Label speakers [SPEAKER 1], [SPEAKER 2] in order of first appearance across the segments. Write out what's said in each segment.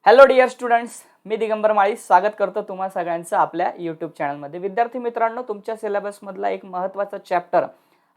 [SPEAKER 1] Hello dear students, मी दिगंबर माळी स्वागत करतो तुम्हा सगळ्यांचं आपल्या यूट्यूब चॅनलमध्ये. विद्यार्थी मित्रांनो, तुमच्या सिलेबसमधला एक महत्त्वाचा चॅप्टर,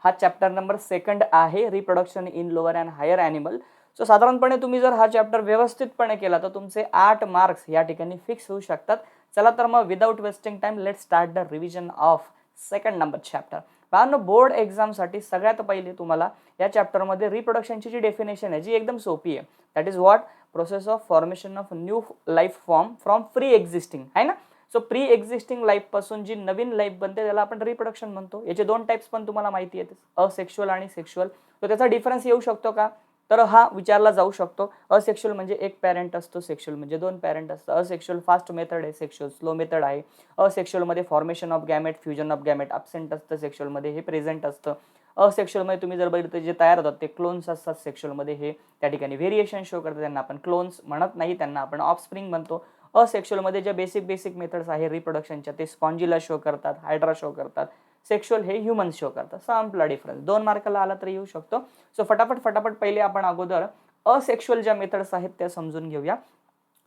[SPEAKER 1] हा चॅप्टर नंबर 2 आहे, reproduction in lower and higher animal. So साधारणपणे तुम्ही जर हा चॅप्टर व्यवस्थितपणे केला तर तुमचे 8 मार्क्स या ठिकाणी फिक्स होऊ शकतात. चला तर मग without wasting time let start the revision of 2 number chapter. कारण बोर्ड एक्झामसाठी सगळ्यात पहिले तुम्हाला या चॅप्टरमध्ये रिप्रोडक्शनची जी डेफिनेशन आहे जी एकदम सोपी आहे. That is what process of formation of new life form from pre existing, आहे ना. सो प्री एक्झिस्टिंग लाईफ पासून जी नवीन लाईफ बनते त्याला आपण रिप्रोडक्शन म्हणतो. याचे 2 टाइप्स पण तुम्हाला माहिती आहेत, असेक्शुअल आणि सेक्शुअल. तर त्याचा डिफरन्स येऊ शकतो का, तर हा विचारला जाऊ शकतो. असेक्शुअल म्हणजे एक पॅरेंट असतो, सेक्शुअल म्हणजे 2 पॅरेंट असतं. असेक्शुअल फास्ट मेथड आहे, सेक्शुअल स्लो मेथड आहे. असेक्शुअल मध्ये formation of gamete, fusion of gamete absent असतं, सेक्शुअल मध्ये हे प्रेझेंट असतं. असेक्शुअल मध्ये तुम्ही जर बघितलं जे तयार होतात ते क्लोन्स असतात, सेक्शुअल मध्ये हे त्या ठिकाणी व्हेरिएशन शो करतात, त्यांना आपण क्लोन्स म्हणत नाही, त्यांना आपण ऑफस्प्रिंग म्हणतो. असेक्शुअल मध्ये ज्या बेसिक मेथड्स आहे रिप्रोडक्शनच्या ते स्पॉन्जिला शो करतात, हायड्रा शो करतात. सेक्शुअल हे ह्युमन शो करतात. संपला डिफरन्स. 2 मार्काला आला तर येऊ शकतो. सो फटाफट पहिले आपण अगोदर असेक्शुअल ज्या मेथड्स आहेत त्या समजून घेऊया.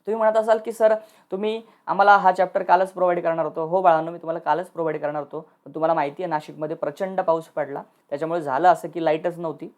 [SPEAKER 1] तुम्ही म्हणत असाल की सर तुम्ही आम्हाला हा चॅप्टर कालच प्रोव्हाइड करणार होतो. हो बाळांनो, मी तुम्हाला कालच प्रोव्हाइड करणार होतो, पण तुम्हाला माहिती आहे नाशिकमध्ये प्रचंड पाऊस पडला, त्याच्यामुळे झालं असं की लाईटच नव्हती.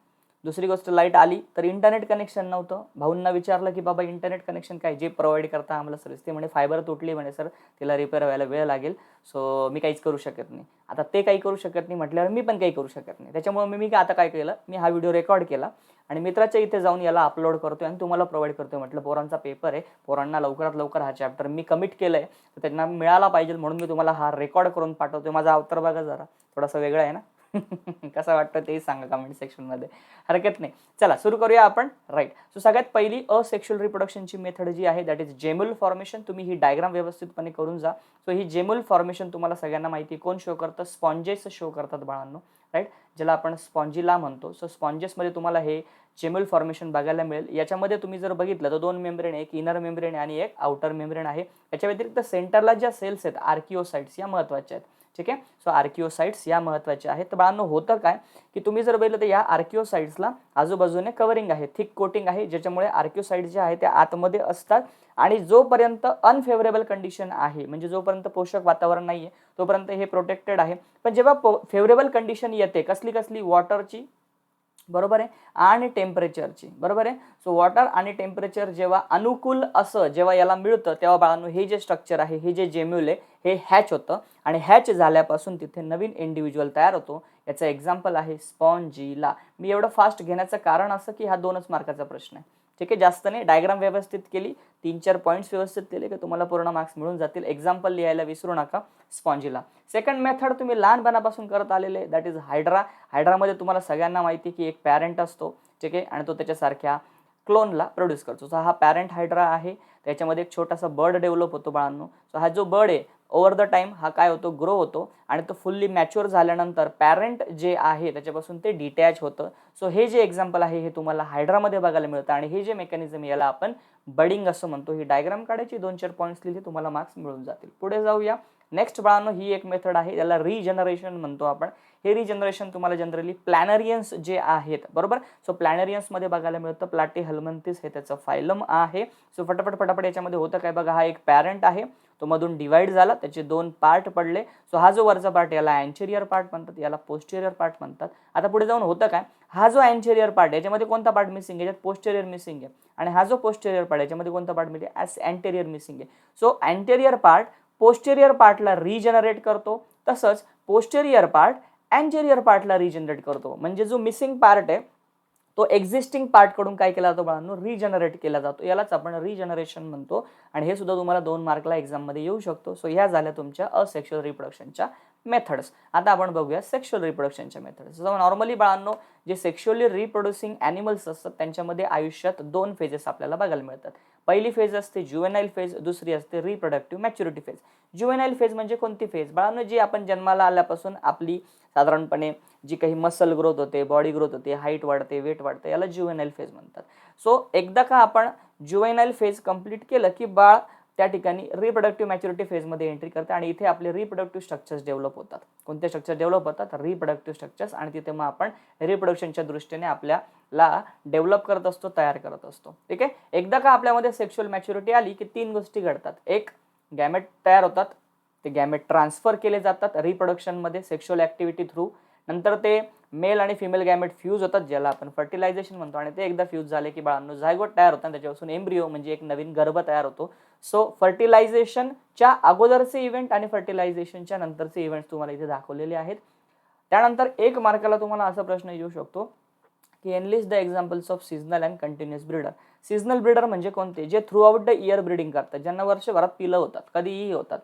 [SPEAKER 1] दुसरी गोष्ट, लाईट आली तर इंटरनेट कनेक्शन नव्हतं. भाऊंना विचारलं की बाबा इंटरनेट कनेक्शन काय, जे प्रोव्हाइड करता आम्हाला सर्विस, ते म्हणे फायबर तुटली म्हणे सर, तिला रिपेअर व्हायला वेळ लागेल, सो मी काहीच करू शकत नाही. आता ते काही करू शकत नाही म्हटल्यावर मी पण काही करू शकत नाही. त्याच्यामुळे मी आता काय केलं, मी हा व्हिडिओ रेकॉर्ड केला आणि मित्राच्या इथे जाऊन याला अपलोड करतोय आणि तुम्हाला प्रोव्हाइड करतोय. म्हटलं पोरांचा पेपर आहे, पोरांना लवकरात लवकर हा चॅप्टर मी कमिट केलंय तर त्यांना मिळाला पाहिजे, म्हणून मी तुम्हाला हा रेकॉर्ड करून पाठवतोय. माझा अवतार बघा जरा, थोडासा वेगळा आहे ना. कसं वाटतं ते सांगा कमेंट सेक्शन मध्ये, हरकत नाही. चला सुरू करूया आपण. राईट. सो सगळ्यात पहिली असेक्शुअल रिप्रोडक्शनची मेथड जी आहे दॅट इज जेम्युल फॉर्मेशन. तुम्ही ही डायग्राम व्यवस्थितपणे करून जा. सो ही जेम्युल फॉर्मेशन तुम्हाला सगळ्यांना माहिती, कोण शो करतं, स्पॉन्जेस शो करतात बाळांनो, राईट, ज्याला आपण स्पॉन्जिला म्हणतो. सो स्पॉन्जेसमध्ये तुम्हाला हे जेम्युल फॉर्मेशन बघायला मिळेल. याच्यामध्ये तुम्ही जर बघितलं तर 2 मेम्ब्रेन आहे, एक इनर मेम्ब्रेन आणि एक आउटर मेम्ब्रेन आहे. याच्या व्यतिरिक्त सेंटरला ज्या सेल्स आहेत आर्किओसाइट्स या महत्त्वाच्या आहेत. ठीक आहे. सो आर्किओसाइट्स या महत्त्वाच्या आहेत. तर बाळांनो होतं काय की तुम्ही जर बघितलं तर या आर्किओसाइट्सला आजूबाजूने कव्हरिंग आहे, थिक कोटिंग आहे, ज्याच्यामुळे आर्किओसाइट्स जे आहे ते आतमध्ये असतात आणि जोपर्यंत अनफेवरेबल कंडिशन आहे, म्हणजे जोपर्यंत पोषक वातावरण नाहीये तोपर्यंत हे प्रोटेक्टेड आहे. पण जेव्हा फेवरेबल कंडिशन येते, कसली वॉटरची, बरोबर आहे, आणि टेम्परेचरची, बरोबर आहे. सो वॉटर आणि टेम्परेचर जेव्हा अनुकूल असं जेव्हा याला मिळतं तेव्हा बाळांनो हे जे स्ट्रक्चर आहे, हे जे जेम्युल आहे, हे हॅच होतं आणि हॅच झाल्यापासून तिथे नवीन इंडिव्हिज्युअल तयार होतो. याचं एक्झाम्पल आहे स्पॉन्जिला. मी एवढं फास्ट घेण्याचं कारण असं की हा 2च मार्काचा प्रश्न आहे. ठीक आहे, जास्त नाही. डायग्राम व्यवस्थित केली, 3-4 पॉईंट्स व्यवस्थित केले की तुम्हाला पूर्ण मार्क्स मिळून जातील. एक्झाम्पल लिहायला विसरू नका स्पॉन्जिला. सेकंड मेथड तुम्ही लहानपणापासून करत आलेले, दॅट इज हायड्रा. हायड्रामध्ये तुम्हाला सगळ्यांना माहिती की एक पॅरेंट असतो, ठीक आहे, आणि तो त्याच्यासारख्या क्लोनला प्रोड्यूस करतो. सो हा पॅरेंट हायड्रा आहे. त्याच्यामध्ये एक छोटासा बर्ड डेव्हलप होतो बाळांनो. सो हा जो बर्ड आहे ओव्हर द टाइम हा काय होतो, ग्रो होतो आणि तो फुल्ली मॅच्युअर झाल्यानंतर पॅरेंट जे आहे त्याच्यापासून ते डिटॅच होतं. सो हे जे एक्झाम्पल आहे हे तुम्हाला हायड्रामध्ये बघायला मिळतं आणि हे जे मेकॅनिझम याला आपण बडिंग असं म्हणतो. ही डायग्राम काढायची, 2-4 पॉईंट्स लिहिले, तुम्हाला मार्क्स मिळून जातील. पुढे जाऊया. नेक्स्ट बाळांनो ही एक मेथड आहे, याला रिजनरेशन म्हणतो आपण. हे रिजनरेशन तुम्हाला जनरली प्लॅनरियन्स जे आहेत, बरोबर. सो प्लॅनरियन्स मध्ये बघायला मिळतं. प्लॅटीहेल्मिंथिस हे त्याचं फायलम आहे. सो फटाफट याच्यामध्ये होतं काय बघा, हा एक पॅरेंट आहे, तो मधून डिवाइड झाला, त्याचे 2 पार्ट पडले. सो हा जो वरचा पार्ट याला अँटेरियर पार्ट म्हणतात, याला पोस्टेरियर पार्ट म्हणतात. आता पुढे जाऊन होतं काय, हा जो अँटेरियर पार्ट याच्यामध्ये कोणता पार्ट मिसिंग आहे, याच्यात पोस्टेरियर मिसिंग आहे, आणि हा जो पोस्टेरियर पार्ट याच्यामध्ये कोणता पार्ट मिळते, अँटेरियर मिसिंग आहे. सो अँटेरियर पार्ट पोस्टेरियर पार्टला रिजनरेट करतो, तसंच पोस्टेरियर पार्ट अँटेरियर पार्टला रिजनरेट करतो. म्हणजे जो मिसिंग पार्ट आहे तो एक्झिस्टिंग पार्ट कडून काय केला जातो बाळांनो, रिजनरेट केला जातो. यालाच आपण रिजनरेशन म्हणतो आणि हे सुद्धा तुम्हाला 2 मार्कला एक्झाम मध्ये येऊ शकतो. सो ह्या झाल्या तुमच्या असेक्शुअल रिप्रोडक्शनच्या मेथड्स. आता आपण बघूया सेक्शुअल रिप्रोडक्शनच्या मेथड्स. नॉर्मली बाळांनो जे सेक्शुअली रिप्रोड्युसिंग ॲनिमल्स असतात त्यांच्यामध्ये आयुष्यात 2 फेजेस आपल्याला बघायला मिळतात. पहिली फेज असते ज्युवेनाइल फेज, दुसरी असते रिप्रोडक्टिव्ह मॅच्युरिटी फेज. ज्युवेनाइल फेज म्हणजे कोणती फेज बाळांनो, जी आपण जन्माला आल्यापासून आपली साधारणपणे जी काही मसल ग्रोथ होते, बॉडी ग्रोथ होते, हाईट वाढते, वेट वाढते, याला ज्युवेनाइल फेज म्हणतात. सो एकदा का आपण ज्युवेनाइल फेज कंप्लीट केलं की बाळ त्या ठिकाणी रिप्रोडक्टिव्ह मॅच्युरिटी फेजमध्ये एंट्री करते आणि इथे आपले रिप्रोडक्टिव्ह स्ट्रक्चर्स डेव्हलप होतात. कोणते स्ट्रक्चर डेव्हलप होतात? Reproductive structures. आणि तिथे मग आपण रिप्रोडक्शनच्या दृष्टीने आपल्याला डेव्हलप करत असतो, तयार करत असतो. ठीक आहे. एकदा का आपल्यामध्ये सेक्शुअल मॅच्युरिटी आली की 3 गोष्टी घडतात. एक, गॅमेट तयार होतात, ते गॅमेट ट्रान्सफर केले जातात रिप्रोडक्शनमध्ये सेक्शुअल ऍक्टिव्हिटी थ्रू. नंतर ते मेल आणि फिमेल गॅमेट फ्यूज होतात, ज्याला आपण फर्टिलायझेशन म्हणतो. आणि ते एकदा फ्यूज झाले की बाळांनो झायगोट तयार होतात, त्याच्यापासून एम्ब्रिओ म्हणजे एक नवीन गर्भ तयार होतो. सो फर्टिलायझेशनच्या अगोदरचे इव्हेंट आणि फर्टिलायझेशनच्या नंतरचे इव्हेंट्स तुम्हाला इथे दाखवलेले आहेत. त्यानंतर 1 मार्काला तुम्हाला असा प्रश्न येऊ शकतो की analyst the examples of seasonal and continuous breeder. Seasonal breeder म्हणजे कोणते? जे through out the year breeding करतात, ज्यांना वर्षभरात पिलं होतात, कधीही होतात.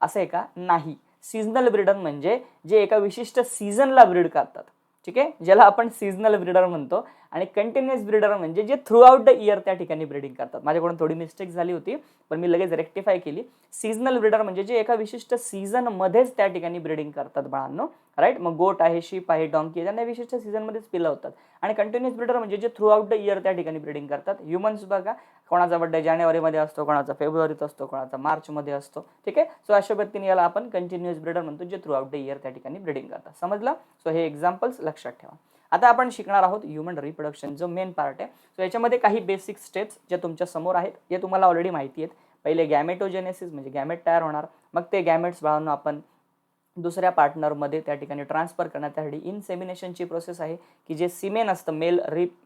[SPEAKER 1] असं आहे का? नाही. सीझनल ब्रीडर म्हणजे जे एका विशिष्ट सीझनला ब्रीड करतात. ठीक आहे, ज्याला आपण सीझनल ब्रीडर म्हणतो. आणि कंटिन्युअस ब्रीडर म्हणजे जे थ्रू आउट द इयर त्या ठिकाणी ब्रीडिंग करतात. माझ्याकडून थोडी मिस्टेक झाली होती, पण मी लगेच रेक्टिफाय केली. सीझनल ब्रीडर म्हणजे जे एका विशिष्ट सीझन मध्येच त्या ठिकाणी ब्रीडिंग करतात बाळांनो. राईट. मग गोट आहे, शीप आहे, डॉंकी आहे, त्यांना विशिष्ट सीझनमध्येच पिलं होतात. आणि कंटिन्युअस ब्रीडर म्हणजे जे थ्रू आउट द इयर त्या ठिकाणी ब्रीडिंग करतात. ह्युमन्स बघा, कोणाचा बर्थडे जानेवारीमध्ये असतो, कोणाचा फेब्रुवारीत असतो, कोणाचा मार्चमध्ये असतो. ठीक आहे. सो अशा पद्धतीने याला आपण कंटिन्युअस ब्रीडर म्हणतो, जे थ्रू आउट द इयर त्या ठिकाणी ब्रीडिंग करतात. समजलं? सो हे एक्झाम्पल्स लक्षात ठेवा. आता आपण शिकणार आहोत ह्युमन रिप्रोडक्शन, जो मेन पार्ट आहे. सो याच्यामध्ये काही बेसिक स्टेप्स ज्या तुमच्या समोर आहेत, हे तुम्हाला ऑलरेडी माहिती आहेत. पहिले गॅमेटोजेनेसिस म्हणजे गॅमेट तयार होणार. मग ते गॅमेट्स बाळांनो आपण दुसऱ्या पार्टनरमध्ये त्या ठिकाणी ट्रान्सफर करण्यासाठी इनसेमिनेशनची प्रोसेस आहे, की जे सिमेन असतं,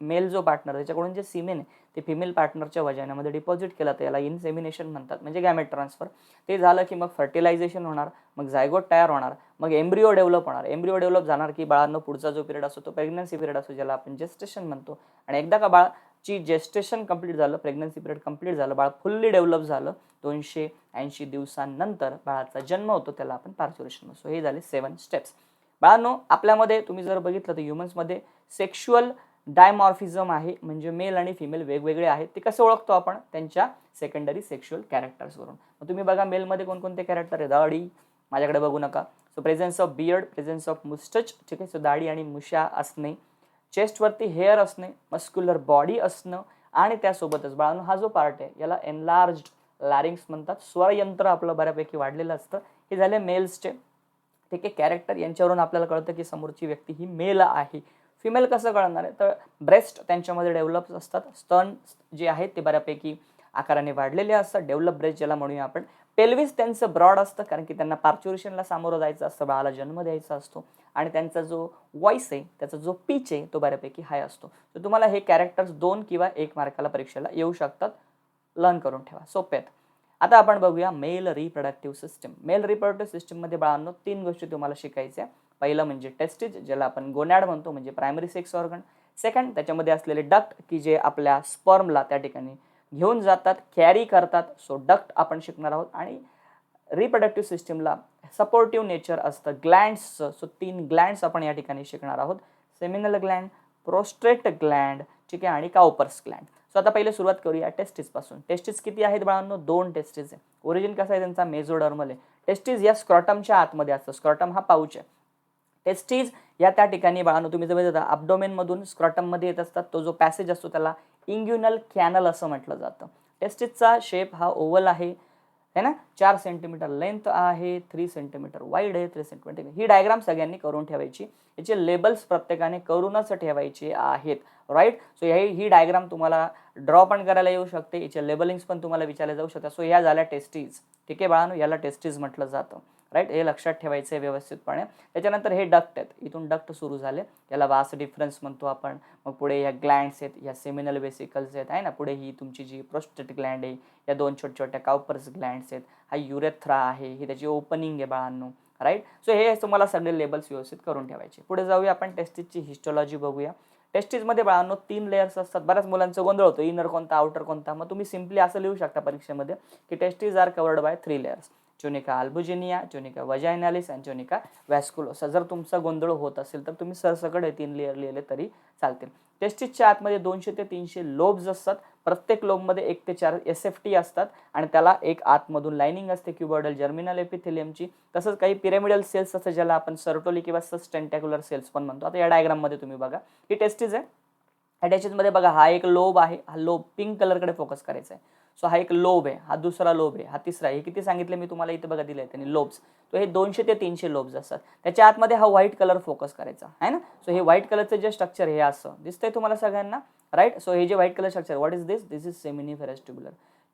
[SPEAKER 1] मेल जो पार्टनर त्याच्याकडून जे सिमेन आहे ते फिमेल पार्टनरच्या वजानामध्ये डिपॉझिट केलं तर याला इनसेमिनेशन म्हणतात, म्हणजे गॅमेट ट्रान्सफर. ते झालं की मग फर्टिलायझेशन होणार, मग झायगोट तयार होणार, मग एम्ब्रिओ डेव्हलप होणार. एम्ब्रिओ डेव्हलप झाणार की बाळांनो पुढचा जो पिरियड असतो तो प्रेग्नन्सी पिरियड असतो, ज्याला आपण जेस्टेशन म्हणतो. आणि एकदा का बाळाची जेस्टेशन कंप्लीट झालं, प्रेग्नन्सी पिरियड कंप्लीट झालं, बाळ फुल्ली डेव्हलप झालं, 280 दिवसांनंतर बाळाचा जन्म होतो, त्याला आपण पार्च्युरेशन म्हणतो. हे झाले 7 स्टेप्स. बाळांनो, आपल्यामध्ये तुम्ही जर बघितलं तर ह्युमन्समध्ये सेक्शुअल डायमॉर्फिझम आहे, म्हणजे मेल आणि फिमेल वेगवेगळे आहेत. ते कसं ओळखतो आपण? त्यांच्या सेकंडरी सेक्शुअल कॅरेक्टर्सवरून. मग तुम्ही बघा मेलमध्ये कोणकोणते कॅरेक्टर आहे? दाढी, माझ्याकडे बघू नका. So presence of beard, presence of moustache. ठीक आहे. सो दाढी आणि मुशा असणे, चेस्टवरती हेअर असणे, मस्क्युलर बॉडी असणं, आणि त्यासोबतच बाळांनो हा जो पार्ट आहे याला एनलार्ज्ड लॅरिंग्स म्हणतात. स्वरयंत्र आपलं बऱ्यापैकी वाढलेलं असतं. हे झाले मेल्सचे. ठीक आहे. कॅरेक्टर यांच्यावरून आपल्याला कळतं की समोरची व्यक्ती ही मेल आहे. फिमेल कसं कळणार आहे? तर ब्रेस्ट त्यांच्यामध्ये डेव्हलप असतात, स्तन जे आहेत ते बऱ्यापैकी आकाराने वाढलेले असतात, डेव्हलप ब्रेस्ट ज्याला म्हणूया आपण. पेल्विस त्यांचं ब्रॉड असतं, कारण की त्यांना पार्च्युरेशनला सामोरं जायचं असतं, बाळाला जन्म द्यायचा असतो. आणि त्यांचा जो व्हॉइस आहे, त्याचा जो पिच आहे तो बऱ्यापैकी हाय असतो. तर तुम्हाला हे कॅरेक्टर्स 2 किंवा 1 मार्काला परीक्षेला येऊ शकतात. लर्न करून ठेवा, सोपे आहेत. आता आपण बघूया male reproductive system. Male reproductive सिस्टममध्ये बाळांनो 3 गोष्टी तुम्हाला शिकायच्या. पहिलं म्हणजे टेस्टिज, ज्याला आपण गोनॅड म्हणतो, म्हणजे प्रायमरी सेक्स ऑर्गन. सेकंड, त्याच्यामध्ये असलेले डक्ट, की जे आपल्या स्पर्मला त्या ठिकाणी घेऊन जातात, कॅरी करतात. सो डक्ट आपण शिकणार आहोत. आणि रिप्रोडक्टिव्ह सिस्टमला सपोर्टिव्ह नेचर असतं ग्लँड्सचं. सो 3 ग्लँड्स आपण या ठिकाणी शिकणार आहोत. सेमिनल ग्लँड, प्रोस्टेट ग्लँड, ठीक आहे, आणि काउपर्स ग्लँड. सो आता पहिले सुरुवात करूया टेस्टिस पासून. टेस्टिस किती आहेत बाळांनो? 2 टेस्टिस आहे. ओरिजिन कसा आहे त्यांचा? मेझोडर्मल आहे. टेस्टिस या स्क्रॉटमच्या आतमध्ये असतं. स्क्रॉटम हा पाऊच आहे. टेस्टिस या त्या ठिकाणी बाळांनो तुम्ही जर बघितलं अब्डोमेन मधून स्क्रॉटम मध्ये येत असतात. तो जो पॅसेज असतो त्याला इंग्युनल कॅनल असं म्हटलं जातं. टेस्टिसचा शेप हा ओव्हल आहे ना. 4 सेंटीमीटर लेंथ आहे, 3 सेंटीमीटर वाईड आहे, 3 सेंटीमीटर. ही डायग्राम सगळ्यांनी करून ठेवायची. याचे लेबल्स प्रत्येकाने करूनच ठेवायचे आहेत. राईट. सो ही डायग्राम तुम्हाला ड्रॉ पण करायला येऊ शकते, याचे लेबलिंग्स पण तुम्हाला विचारले जाऊ शकतात. सो या झाल्या टेस्टिस. ठीक आहे बाळांनो, याला टेस्टिस म्हटलं जातं. राईट. हे लक्षात ठेवायचं आहे व्यवस्थितपणे. त्याच्यानंतर हे डक्ट आहेत, इथून डक्ट सुरू झाले, याला वास डिफरन्स म्हणतो आपण. मग पुढे या ग्लँड्स आहेत, या सेमिनल वेसिकल्स आहेत, आहे ना. पुढे ही तुमची जी प्रोस्टेट ग्लँड आहे, या 2 छोट्या छोट्या काउपर्स ग्लँड्स आहेत. हा युरेथ्रा आहे, ही त्याची ओपनिंग आहे बाळांनो. राईट. सो हे तुम्हाला सगळे लेबल्स व्यवस्थित करून ठेवायचे. पुढे जाऊया आपण टेस्टिसची हिस्टोलॉजी बघूया. टेस्टिसमध्ये बाळांनो 3 लेयर्स असतात. बऱ्याच मुलांचं गोंधळ होतो, इनर कोणता, आउटर कोणता. मग तुम्ही सिम्पली असं लिहू शकता परीक्षेमध्ये की testis are covered by 3 layers. Tunica albuginea, tunica vaginalis आणि ट्युनिका व्हॅस्क्युलोसा. जर तुमचा गोंधळ होत असेल तर तुम्ही सरसकट हे 3 लेयर लिहिले तरी चालतील. टेस्टिसच्या आतमध्ये 200 ते 300 लोब्स असतात. प्रत्येक लोबमध्ये 1 ते 4 एसएफटी असतात आणि त्याला एक आतमधून लाइनिंग असते क्युबॉइडल जर्मिनल एपिथेलियमची. तसंच काही पिरॅमिडल सेल्स असतात, ज्याला आपण सर्टोली किंवा सस्टेंटॅक्युलर सेल्स पण म्हणतो. आता या डायग्राममध्ये तुम्ही बघा, ही टेस्टिस आहे. मध्ये बघा हा एक लोब आहे, हा लोब पिंक कलरकडे फोकस करायचा आहे. सो हा एक लोब आहे, हा दुसरा लोब आहे, हा तिसरा आहे. हे किती सांगितले मी तुम्हाला इथे बघा दिले त्यांनी लोब्स. तो हे 200 ते 300 लोब्स असतात. त्याच्या आतमध्ये हा व्हाईट कलर फोकस करायचा आहे ना. सो हे व्हाईट कलरचं जे स्ट्रक्चर हे असं दिसतंय तुम्हाला सगळ्यांना, राईट. सो हे जे white colour structure, what is this? This is seminiferous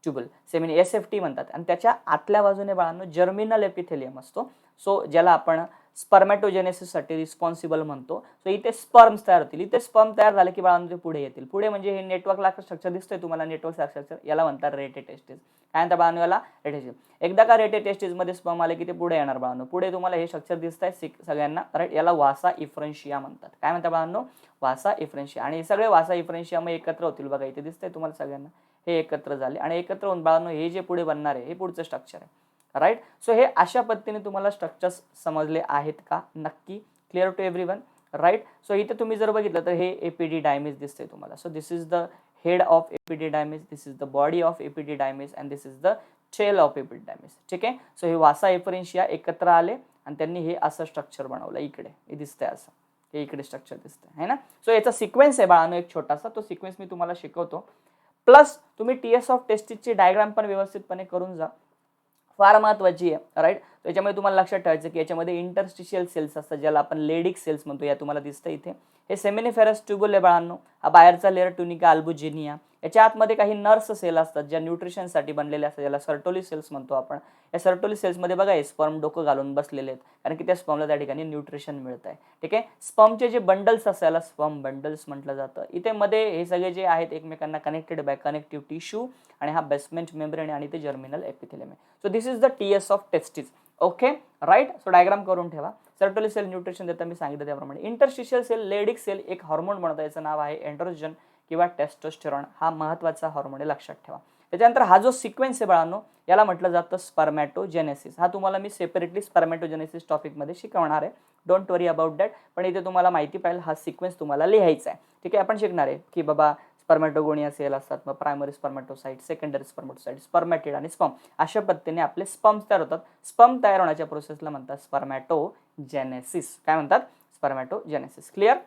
[SPEAKER 1] tubule, सेमिनी SFT म्हणतात. आणि त्याच्या आतल्या बाजूने बाळांनो जर्मिनल एपिथेलियम असतो, सो ज्याला आपण स्पर्मॅटोजेनेसिससाठी रिस्पॉन्सिबल म्हणतो. सो इथे स्पर्म्स तयार होतील. इथे स्पर्म तयार झाले की बाळांनो ते पुढे येतील. पुढे म्हणजे हे नेटवर्क स्ट्रक्चर दिसतंय तुम्हाला, नेटवर्क स्ट्रक्चर याला म्हणतात रेटेटेस्टिस. काय म्हणतात बाळांनो याला? रेटेटेस्टिस. एकदा का रेटेटेस्टिस मध्ये स्पर्म आले की ते पुढे येणार बाळांनो. पुढे तुम्हाला हे स्ट्रक्चर दिसतंय सगळ्यांना, राईट. याला वासा इफ्रन्शिया म्हणतात. काय म्हणतात बाळांनो? वासा इफ्रन्शिया. आणि हे सगळे वासा इफ्रन्शिया मग एकत्र होतील बघा, इथे दिसतंय तुम्हाला सगळ्यांना. हे एकत्र झाले आणि एकत्र होऊन बाळांनो हे जे पुढे बनणार आहे हे पुढचं स्ट्रक्चर आहे, राईट. सो हे अशा पद्धतीने तुम्हाला स्ट्रक्चर्स समजले आहेत का? नक्की. Clear to everyone, right. So इथे तुम्ही जर बघितलं तर हे एपिडिडायमिस दिसते तुम्हाला. So this is the head of epididymis, this is the body of epididymis and this is the tail of epididymis. ठीक आहे. सो हे वासा इफ्रन्शिया एकत्र आले आणि त्यांनी हे असं स्ट्रक्चर बनवलं. इकडे हे दिसतंय असं, हे इकडे स्ट्रक्चर दिसतंय है ना. सो याचा सिक्वेन्स आहे बाळांनो एक छोटासा, तो सिक्वेन्स मी तुम्हाला शिकवतो. प्लस तुम्ही TS ऑफ टेस्टिसची डायग्राम पण व्यवस्थितपणे करून जा, फार महत्वाची आहे, राईट. त्याच्यामुळे तुम्हाला लक्षात ठेवायचं की याच्यामध्ये इंटरस्टिशियल सेल्स असतात, ज्याला आपण लेडिक सेल्स म्हणतो. या तुम्हाला दिसतं इथे. हे सेमिनिफेरस ट्युबल आहे बाळांनो. हा बाहेरचा लेअर ट्युनिका अल्बुजिनिया. याच्या आतमध्ये काही नर्स सेल असतात ज्या न्यूट्रिशनसाठी बनलेले असतात, ज्याला सर्टोली सेल्स म्हणतो आपण. या सर्टोली सेल्समध्ये बघा हे स्पर्म डोकं घालून बसलेले आहेत, कारण की त्या स्पर्मला त्या ठिकाणी न्यूट्रिशन मिळत आहे. ठीक आहे. स्पर्मचे जे बंडल्स असतात याला स्पर्म बंडल्स म्हटलं जातं. इथे मध्ये हे सगळे जे आहेत एकमेकांना कनेक्टेड बाय कनेक्टिव्ह टिश्यू, आणि हा बेसमेंट मेम्ब्रेन आणि ते जर्मिनल एपिथेलियम आहे. So this is the TS of testis. Okay, right. So diagram करून ठेवा. सर्टोली सेल न्यूट्रिशन देतं मी सांगितलं त्याप्रमाणे. इंटरस्टिशियल सेल, लेडिक सेल एक हॉर्मोन बनवतं, याचं नाव आहे एंड्रोजन किंवा टेस्टोस्टेरॉन. हा महत्वाचा हॉर्मोन आहे, लक्षात ठेवा. त्याच्यानंतर हा जो सिक्वेन्स आहे बाळांनो याला म्हटलं जातं स्पर्मॅटोजेनेसिस. हा तुम्हाला मी सेपरेटली स्पर्मॅटोजेनेसिस टॉपिकमध्ये शिकवणार आहे, डोंट वरी अबाउट दॅट. पण इथे तुम्हाला माहिती पाहिजे हा सिक्वेन्स तुम्हाला लिहायचा आहे. ठीक आहे. आपण शिकणार आहे की बाबा स्पर्मॅटोगोनिया सेल असतात, मग प्रायमरी स्पर्मॅटोसाइट, सेकंडरी स्पर्मॅटोसाइट, स्पर्मॅटिड आणि स्पर्म. अशा पद्धतीने आपले स्पर्म्स तयार होतात. स्पर्म तयार होण्याच्या प्रोसेसला म्हणतात स्पर्मॅटोजेनेसिस. काय म्हणतात? स्पर्मॅटोजेनेसिस. क्लिअर.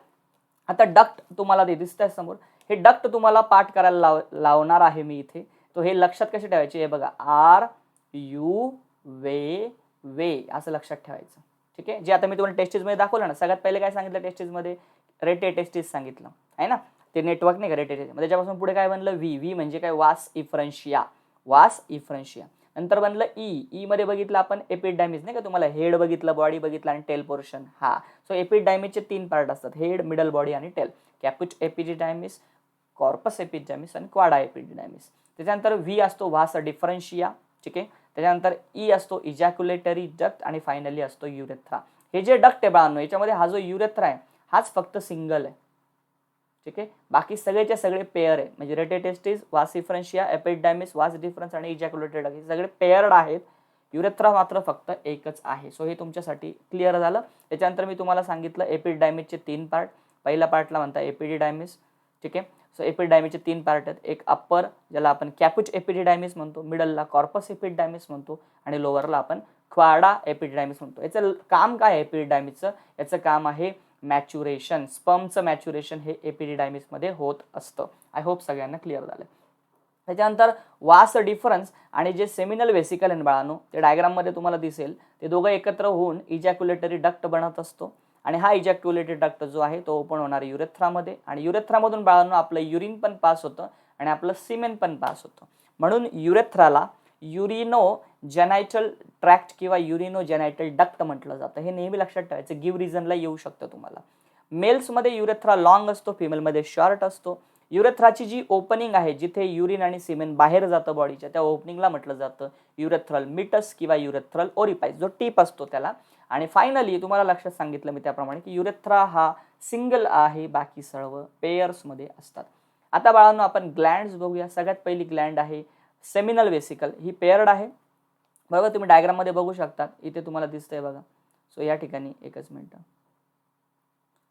[SPEAKER 1] आता डक्ट तुम्हाला दिसतंय समोर. हे डक्ट तुम्हाला पाठ करायला लावणार आहे मी इथे. तो हे लक्षात कसे ठेवायचे हे बघा, RU वे असं लक्षात ठेवायचं. ठीक आहे. जे आता मी तुम्हाला टेस्टिसमध्ये दाखवलं ना, सगळ्यात पहिले काय सांगितलं टेस्टिसमध्ये? रेटेटेस्टिस सांगितलं आहे ना. ते नेटवर्क नाही का रेटेटेस्टिस. त्याच्यापासून पुढे काय बनलं? व्ही म्हणजे काय? वास इफ्रन्शिया. वास इफ्रन्शिया. नंतर बनलं ई मध्ये बघितलं आपण एपिडायमिस नाही का, तुम्हाला हेड बघितलं, बॉडी बघितलं आणि टेल पोर्शन. हा. सो एपिडायमिसचे 3 पार्ट असतात, हेड, मिडल बॉडी आणि टेल. कॅप्युच एपिडिडायमिस, कॉर्पस एपिडायमिस आणि क्वाडा एपिडिडायमिस. त्याच्यानंतर व्ही असतो वास डिफरन्शिया. ठीक आहे. त्याच्यानंतर ई असतो इजॅक्युलेटरी डक्ट आणि फायनली असतो युरेथ्रा. हे जे डक्ट आहे बाळांनो याच्यामध्ये हा जो युरेथ्रा आहे हाच फक्त सिंगल आहे. ठीक आहे. बाकी सगळेच्या सगळे पेअर आहे, म्हणजे रेटेटेस्टिस, वास इफ्रन्शिया, एपिडायमिस, वास डिफरन्स आणि इजॅक्युलेटेड हे सगळे पेअर्ड आहेत. युरेथ्रा मात्र फक्त एकच आहे. सो हे तुमच्यासाठी क्लिअर झालं. त्याच्यानंतर मी तुम्हाला सांगितलं एपिडायमिसचे 3 पार्ट. पहिल्या पार्टला म्हणता एपिडिडायमिस. ठीक आहे. सो एपिडायमिसचे 3 पार्ट आहेत. एक अप्पर ज्याला आपण कॅप्युच एपिडिडायमिस म्हणतो, मिडलला कॉर्पस एपिडिडायमिस म्हणतो आणि लोअरला आपण क्वाडा एपिडिडायमिस म्हणतो. याचं काम काय आहे एपिडिडायमिसचं? याचं काम आहे मॅच्युरेशन. स्पर्मचं मॅच्युरेशन हे एपिडिडायमिस मध्ये होत असतं. आय होप सगळ्यांना क्लिअर झालं. त्याच्यानंतर वास डिफरन्स आणि जे सेमिनल वेसिकल आहे बाळांनो ते डायग्राम मध्ये तुम्हाला दिसेल, ते दोघं एकत्र होऊन इजॅक्युलेटरी डक्ट बनत असतो. आणि हा इजॅक्युलेटरी डक्ट जो आहे तो ओपन होणार युरेथ्रामध्ये, आणि युरेथ्रामधून बाळांनो आपलं युरिन पण पास होतं आणि आपलं सिमेन पण पास होतं. म्हणून युरेथ्राला युरिनो जेनायटल ट्रॅक्ट किंवा युरिनो जेनायटल डक्ट म्हटलं जातं. हे नेहमी लक्षात ठेवायचं, गिव्ह रिझनला येऊ शकतं तुम्हाला. मेल्समध्ये युरेथ्रा लॉंग असतो, फिमेलमध्ये शॉर्ट असतो. युरेथ्राची जी ओपनिंग आहे जिथे युरिन आणि सिमेन बाहेर जातं बॉडीच्या, त्या ओपनिंगला म्हटलं जातं युरेथ्रल मिटस किंवा युरेथ्रल ओरिपाइस, जो टीप असतो त्याला. आणि फायनली तुम्हाला लक्षात सांगितलं मी त्याप्रमाणे की युरेथ्रा हा सिंगल आहे, बाकी सर्व पेयर्समध्ये असतात. आता बाळांनो आपण ग्लँड्स बघूया. सगळ्यात पहिली ग्लँड आहे सेमिनल वेसिकल. ही पेयर्ड आहे बरोबर. तुम्ही डायग्राम मध्ये बघू शकता, इथे तुम्हाला दिसतंय बघा. सो या ठिकाणी एकच मिनिट,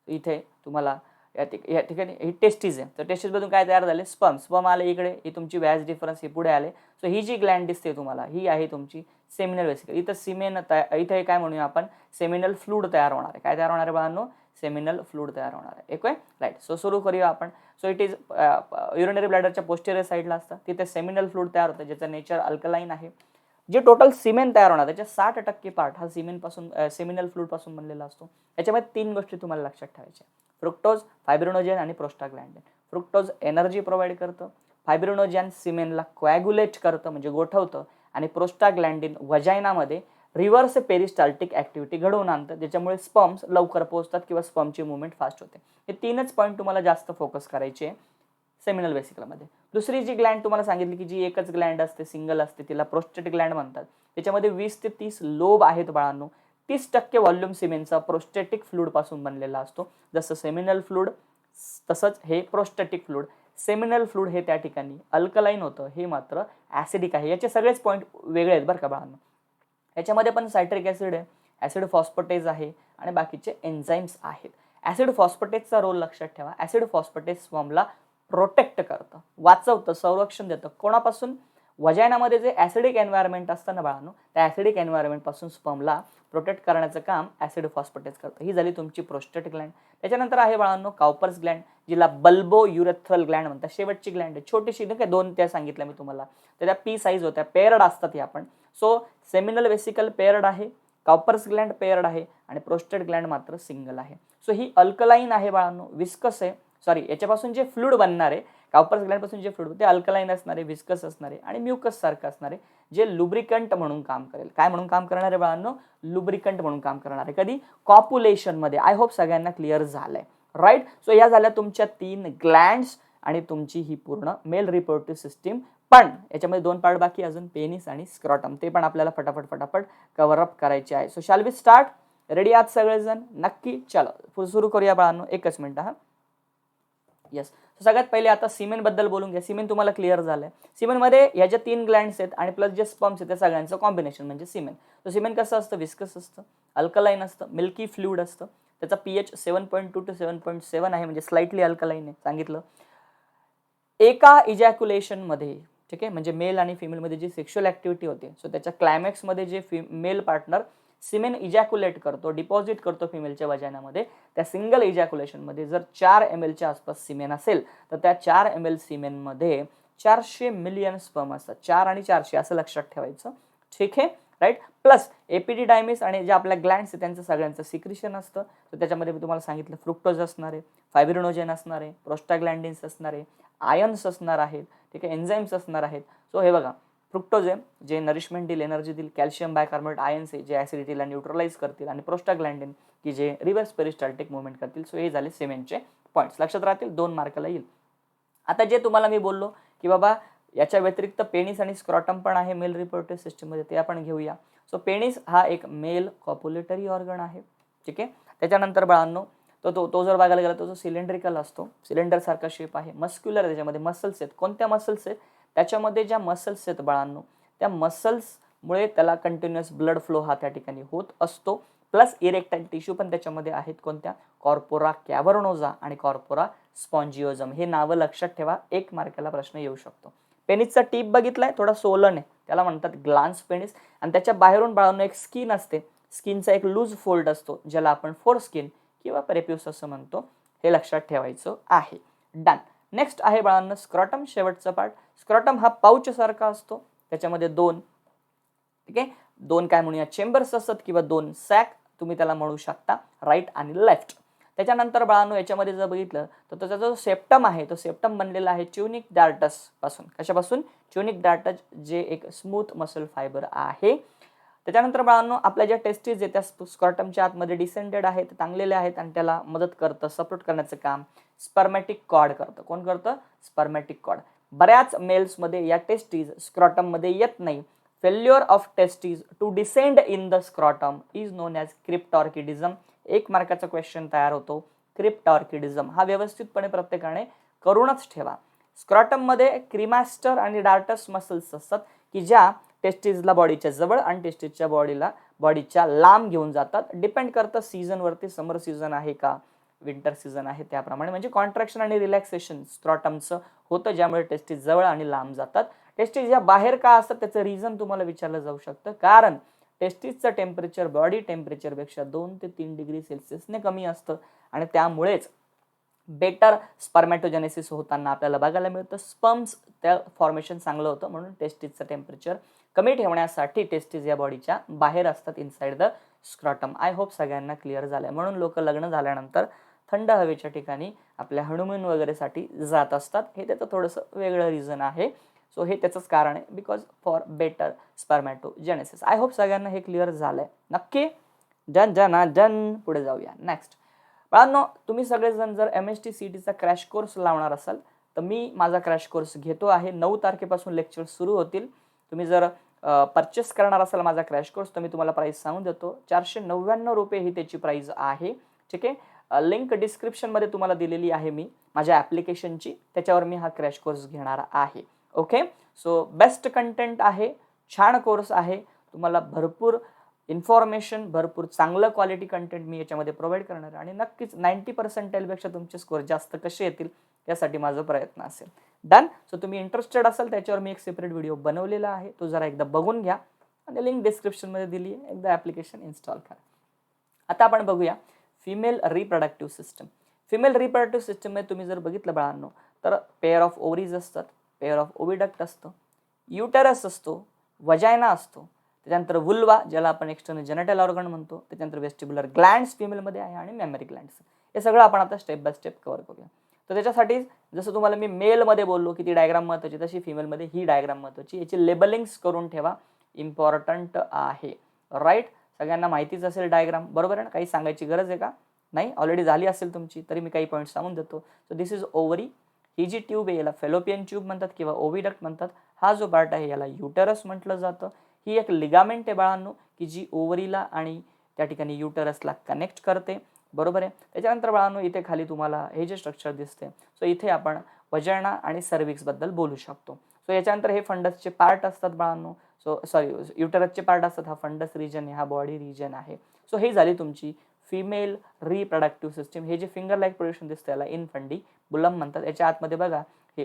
[SPEAKER 1] इथे तुम्हाला या ठिकाणी ही टेस्टिस आहे. तर टेस्टिस मधून काय तयार झाले? स्पर्म आले इकडे, ही तुमची व्हॅज डिफरन्स ही पुढे आले. सो ही जी ग्लँड दिसते तुम्हाला ही आहे तुमची सेमिनल वेसिकल. इथं सिमेन इथे काय म्हणूया आपण, सेमिनल फ्लूइड तयार होणार आहे. काय तयार होणार आहे बाळांनो? सेमिनल फ्लूइड तयार होणार आहे. Okay right. सो सुरू करूया आपण. सो इट इज युरिनरी ब्लॅडरच्या पोस्टेरियर साईडला असतं, तिथे सेमिनल फ्लूइड तयार होतं ज्याचं नेचर अल्कलाईन आहे. जे टोटल सिमेन तयार होणार त्याच्या 60% पार्ट हा सेमिनल फ्लूइड पासून बनलेला असतो. याच्यामध्ये 3 गोष्टी तुम्हाला लक्षात ठेवायच्या: फ्रुक्टोज, फायब्रिनोजेन आणि प्रोस्टाग्लॅन्डिन. फ्रुक्टोज एनर्जी प्रोव्हाइड करतं, फायब्रिनोजेन सिमेनला कोॲग्युलेट करतं म्हणजे गोठवतं, आणि प्रोस्टाग्लॅन्डिन वजायनामध्ये रिव्हर्स पेरिस्टाल्टिक ऍक्टिव्हिटी घडवून आणतं, ज्याच्यामुळे स्पर्म्स लवकर पोहोचतात किंवा स्पर्मची मुवमेंट फास्ट होते. हे 3च पॉईंट तुम्हाला जास्त फोकस करायचे सेमिनल वेसिकलमध्ये. दुसरी जी ग्लँड तुम्हाला सांगितली की जी एकच ग्लँड असते, सिंगल असते, तिला प्रोस्टेट ग्लँड म्हणतात. त्याच्यामध्ये 20 ते 30 लोब आहेत बाळांनो. 30% व्हॉल्यूम सिमेनचा प्रोस्टेटिक फ्लूइड पासून बनलेला असतो. जसं सेमिनल फ्लूइड तसंच हे प्रोस्टेटिक फ्लूइड. सेमिनल फ्लूइड हे त्या ठिकाणी अल्कलाईन होतं, हे मात्र ऍसिडिक आहे. याचे सगळेच पॉईंट वेगळे आहेत बरं का बाळांनो. याच्यामध्ये पण सायट्रिक ऍसिड आहे, ऍसिड फॉस्फेटेज आहे आणि बाकीचे एन्झाईम्स आहेत. ऍसिड फॉस्फेटेजचा रोल लक्षात ठेवा. ऍसिड फॉस्फेटेज स्पर्मला प्रोटेक्ट करतं, वाचवतं, संरक्षण देतं. कोणापासून? वजायनामध्ये जे ऍसिडिक एन्व्हायरमेंट असतं ना बाळांनो, त्या ऍसिडिक एन्व्हायरमेंट पासून स्पर्मला प्रोटेक्ट करण्याचं काम ऍसिड फॉस्फेटेज करतं. ही झाली तुमची प्रोस्टेट ग्लँड. त्याच्यानंतर आहे बाळांनो काउपर्स ग्लँड, जिला बल्बो युरेथ्रल ग्लँड म्हणतात. शेवटची ग्लँड आहे, छोटीशी, नाही काय, 2 त्या सांगितल्या मी तुम्हाला. त्या पी साईज होत्या, पेअर्ड असतात या पण. सो सेमिनल वेसिकल पेअर्ड आहे, काउपर्स ग्लँड पेअर्ड आहे आणि प्रोस्टेट ग्लँड मात्र सिंगल आहे. सो ही अल्कलाईन आहे बाळांनो, विस्कस आहे. सॉरी, याच्यापासून जे फ्लूइड बनणार आहे, काउपर्स ग्लँड पासून जे फ्लूइड ते अल्कलाईन असणारे, विस्कस असणारे आणि म्युकस सारखं असणारे, जे लुब्रिकंट म्हणून काम करेल. काय म्हणून काम करणार आहे बाळांनो? लुब्रिकंट म्हणून काम करणार आहे. कधी? कॉप्युलेशन मध्ये. आय होप सगळ्यांना क्लिअर झालंय, राईट. सो या झाल्या तुमच्या 3 ग्लँड्स आणि तुमची ही पूर्ण मेल रिप्रोडक्टिव्ह सिस्टीम. पण याच्यामध्ये 2 पार्ट बाकी अजून, पेनिस आणि स्क्रॉटम. ते पण आपल्याला फटाफट कव्हर अप करायचे आहे. So shall we start? Ready आहात सगळेजण? नक्की. चलो सुरू करूया बाळांनो. 1 मिनिट हा. येस. सगळ्यात पहिले आता सिमेन बद्दल बोलून घ्या. सिमेन तुम्हाला क्लिअर झालंय. सिमेन मध्ये या ज्या 3 ग्लँड्स आहेत आणि प्लस जे स्पर्म्स आहेत त्या सगळ्यांचं कॉम्बिनेशन म्हणजे सिमेन. तर सिमेन कसं असतं? विस्कस असतं, अल्कलाईन असतं, मिल्की फ्लूइड असतं. त्याचा पीएच 7.2 to 7.7 आहे, म्हणजे स्लाइटली अल्कलाईन आहे, सांगितलं. एका इजॅक्युलेशन मध्ये, ठीक आहे, म्हणजे मेल आणि फिमेल मध्ये जी सेक्शुअल ऍक्टिव्हिटी होते, सो त्याच्या क्लायमॅक्स मध्ये जे मेल पार्टनर सिमेन इजॅक्युलेट करतो, डिपॉझिट करतो फिमेलच्या वजायनामध्ये, त्या सिंगल इजॅक्युलेशन मध्ये जर 4 ml च्या आसपास सिमेन असेल तर त्या 4 ml सिमेन मध्ये 400 मिलियन स्पर्म असतात. 4 आणि 400 असं लक्षात ठेवायचं, ठीक आहे, राईट. प्लस एपिडिडायमिस आणि जे आपल्या ग्लँड्स आहेत त्यांचं सगळ्यांचं सिक्रिशन असतं. तर त्याच्यामध्ये मी तुम्हाला सांगितलं फ्रुक्टोज असणार आहे, फायब्रिनोजेन असणार आहे, प्रोस्टाग्लॅन्डिन्स असणार आहे, आयन्स असणार आहेत, ठीक आहे, एन्झाईम्स असणार आहेत. सो हे बघा, फ्रुक्टोज आहे जे नरिशमेंट देईल, एनर्जी देईल, कॅल्शियम बायकार्बोनेट आयन्स आहे जे ऍसिडिटीला न्यूट्रलाइज करतील, आणि प्रोस्टाग्लॅन्डिन की जे रिव्हर्स पेरिस्टाल्टिक मुवमेंट करतील. सो हे झाले सिमेनचे पॉईंट्स, लक्षात राहतील, 2 मार्काला येईल. आता जे तुम्हाला मी बोललो की बाबा याच्या व्यतिरिक्त पेनिस आणि स्क्रॉटम पण आहे मेल रिप्रोडक्टिव्ह सिस्टम मध्ये, ते आपण घेऊया. सो पेनिस हा एक मेल कॉप्युलेटरी ऑर्गन आहे, ठीक आहे. त्याच्यानंतर बाळांनो तो जर बघायला गेला तर तो सिलेंड्रिकल असतो, सिलेंडर सारखा शेप आहे, मस्क्युलर, त्याच्यामध्ये मसल्स आहेत. कोणत्या मसल्स आहेत? त्याच्यामध्ये ज्या मसल्स आहेत बाळांनो, त्या मसल्समुळे त्याला कंटिन्युअस ब्लड फ्लो हा त्या ठिकाणी होत असतो. प्लस इरेक्टाईल टिश्यू पण त्याच्यामध्ये आहेत. कोणत्या? कॉर्पोरा कॅव्हर्नोजा आणि कॉर्पोरा स्पॉन्जिओजम. हे नावं लक्षात ठेवा, 1 मार्काला प्रश्न येऊ शकतो. पेनिसचा टीप बघितलाय, थोडा सोलन आहे, त्याला म्हणतात ग्लान्स पेनिस. आणि त्याच्या बाहेरून बाळांनो एक स्किन असते, स्किनचा एक लूज फोल्ड असतो ज्याला आपण फोर स्किन किंवा प्रेप्यूस असं म्हणतो. हे लक्षात ठेवायचं आहे. डन. नेक्स्ट आहे बाळांनो स्क्रॉटम, शेवटचा पार्ट. स्क्रॉटम हा पाऊच सारखा असतो, त्याच्यामध्ये 2, ठीक आहे, 2 काय म्हणूया चेंबर्स असतात किंवा 2 सॅक तुम्ही त्याला म्हणू शकता, राईट आणि लेफ्ट. त्याच्यानंतर बाळांनो याच्यामध्ये जर बघितलं तर त्याचा जो सेप्टम आहे तो सेप्टम बनलेला आहे ट्युनिक डार्टस पासून. कशापासून? ट्युनिक डार्टस, जे एक स्मूथ मसल फायबर आहे. त्याच्यानंतर बाळांनो आपल्या ज्या टेस्टीज आहेत त्या स्क्रॉटमच्या आतमध्ये डिसेंडेड आहेत, टांगलेले आहेत, आणि त्याला मदत करतं, सपोर्ट करण्याचं काम स्पर्मॅटिक कॉर्ड करतं. कोण करतं? Spermatic cord. बऱ्याच मेल्समध्ये या टेस्टीज स्क्रॉटम मध्ये येत नाही. Failure of testes to descend in the scrotum is known as cryptorchidism. 1 मार्काचा क्वेश्चन तयार होतो, क्रिप्टॉर्किडिझम. हा व्यवस्थितपणे प्रत्येकाने करूनच ठेवा. स्क्रॉटम मध्ये क्रिमॅस्टर आणि डार्टस मसल्स असतात की ज्या टेस्टीजला बॉडीच्या जवळ आणि टेस्टीजच्या बॉडीच्या लांब घेऊन जातात. डिपेंड करतं सीझन वरती, समर सीझन आहे का विंटर सीझन आहे त्याप्रमाणे. म्हणजे कॉन्ट्रॅक्शन आणि रिलॅक्सेशन स्क्रॉटमचं होतं, ज्यामुळे टेस्टीज जवळ आणि लांब जातात. टेस्टीज या बाहेर का असतात त्याचं रिझन तुम्हाला विचारलं जाऊ शकतं. कारण टेस्टीजचं टेम्परेचर बॉडी टेम्परेचरपेक्षा 2 ते 3 डिग्री सेल्सिअसने कमी असतं आणि त्यामुळेच बेटर स्पर्मॅटोजेनेसिस होताना आपल्याला बघायला मिळतं. स्पर्म्स त्या फॉर्मेशन चांगलं होतं, म्हणून टेस्टिसचं टेम्परेचर कमी ठेवण्यासाठी टेस्टिस या बॉडीच्या बाहेर असतात inside the scrotum. I hope सगळ्यांना क्लिअर झालंय. म्हणून लोक लग्न झाल्यानंतर थंड हवेच्या ठिकाणी आपल्या हनुमून वगैरेसाठी जात असतात. हे त्याचं थोडंसं वेगळं रिझन आहे. सो हे त्याचंच कारण आहे, because for better spermatogenesis. I hope सगळ्यांना हे क्लिअर झालंय नक्की. Done done done. पुढे जाऊया. नेक्स्ट बाळांनो, तुम्ही सगळेजण जर MST CETचा क्रॅश कोर्स लावणार असाल तर मी माझा क्रॅश कोर्स घेतो आहे. 9 तारखेपासून लेक्चर सुरू होतील. तुम्ही जर परचेस करणार असाल माझा क्रॅश कोर्स तर मी तुम्हाला प्राइस सांगून देतो. 499 रुपये ही त्याची प्राइस आहे. ठीक आहे. लिंक डिस्क्रिप्शनमध्ये तुम्हाला दिलेली आहे मी माझ्या ॲप्लिकेशनची. त्याच्यावर मी हा क्रॅश कोर्स घेणार आहे. ओके. सो बेस्ट कंटेंट आहे, छान कोर्स आहे. तुम्हाला भरपूर इन्फॉर्मेशन, भरपूर चांगलं क्वालिटी कंटेंट मी याच्यामध्ये प्रोव्हाइड करणार आहे. आणि नक्कीच 90% पेक्षा तुमचे स्कोर जास्त कसे येतील यासाठी माझा प्रयत्न असेल. डन. सो तुम्ही इंटरेस्टेड असाल त्याच्यावर मी एक सेपरेट व्हिडिओ बनवलेला आहे, तो जरा एकदा बघून घ्या आणि लिंक डिस्क्रिप्शनमध्ये दिली आहे. एकदा ॲप्लिकेशन इन्स्टॉल करा. आता आपण बघूया female reproductive system. Female reproductive सिस्टममध्ये तुम्ही जर बघितलं बाळांनो तर पेअर ऑफ ओव्हरीज असतात, पेअर ऑफ ओव्हिडक्ट असतं, युटेरस असतो, वजायना असतो, त्याच्यानंतर वुल्वा ज्याला आपण एक्सटर्नल जेनिटल ऑर्गन म्हणतो, त्याच्यानंतर वेस्टिब्युलर ग्लँड्स फिमेलमध्ये आहे आणि मेमरी ग्लँड्स. हे सगळं आपण आता स्टेप बाय स्टेप कव्हर करूया. तर त्याच्यासाठी जसं तुम्हाला मी मेलमध्ये बोललो की ती डायग्राम महत्त्वाची, तशी फिमेलमध्ये ही डायग्राम महत्त्वाची. याची लेबलिंग्स करून ठेवा, इम्पॉर्टंट आहे. राईट. सगळ्यांना माहितीच असेल डायग्राम, बरोबर आहे ना? काही सांगायची गरज आहे का? नाही. ऑलरेडी झाली असेल तुमची, तरी मी काही पॉईंट सांगून देतो. So this is ovary. ही जी ट्यूब आहे याला फेलोपियन ट्यूब म्हणतात किंवा ओव्हिडक्ट म्हणतात. हा जो पार्ट आहे याला युटेरस म्हटलं जातं. ही एक लिगामेंट आहे बाळांनो की जी ओव्हरीला आणि त्या ठिकाणी युटेरसला कनेक्ट करते, बरोबर आहे. त्याच्यानंतर बाळांनो इथे खाली तुम्हाला हे जे स्ट्रक्चर दिसते, सो इथे आपण वजायना आणि सर्विक्स बद्दल बोलू शकतो. सो याच्यानंतर हे फंडसचे पार्ट असतात बाळांनो. सो सॉरी, युटेरसचे पार्ट असतात. हा फंडस रिजन आहे, हा बॉडी रिजन आहे. सो हे झाली तुमची फिमेल रिप्रोडक्टिव्ह सिस्टम. हे जे फिंगर लाईक प्रोजेक्शन दिसतं याला इनफंडिबुलम म्हणतात. याच्या आतमध्ये बघा हे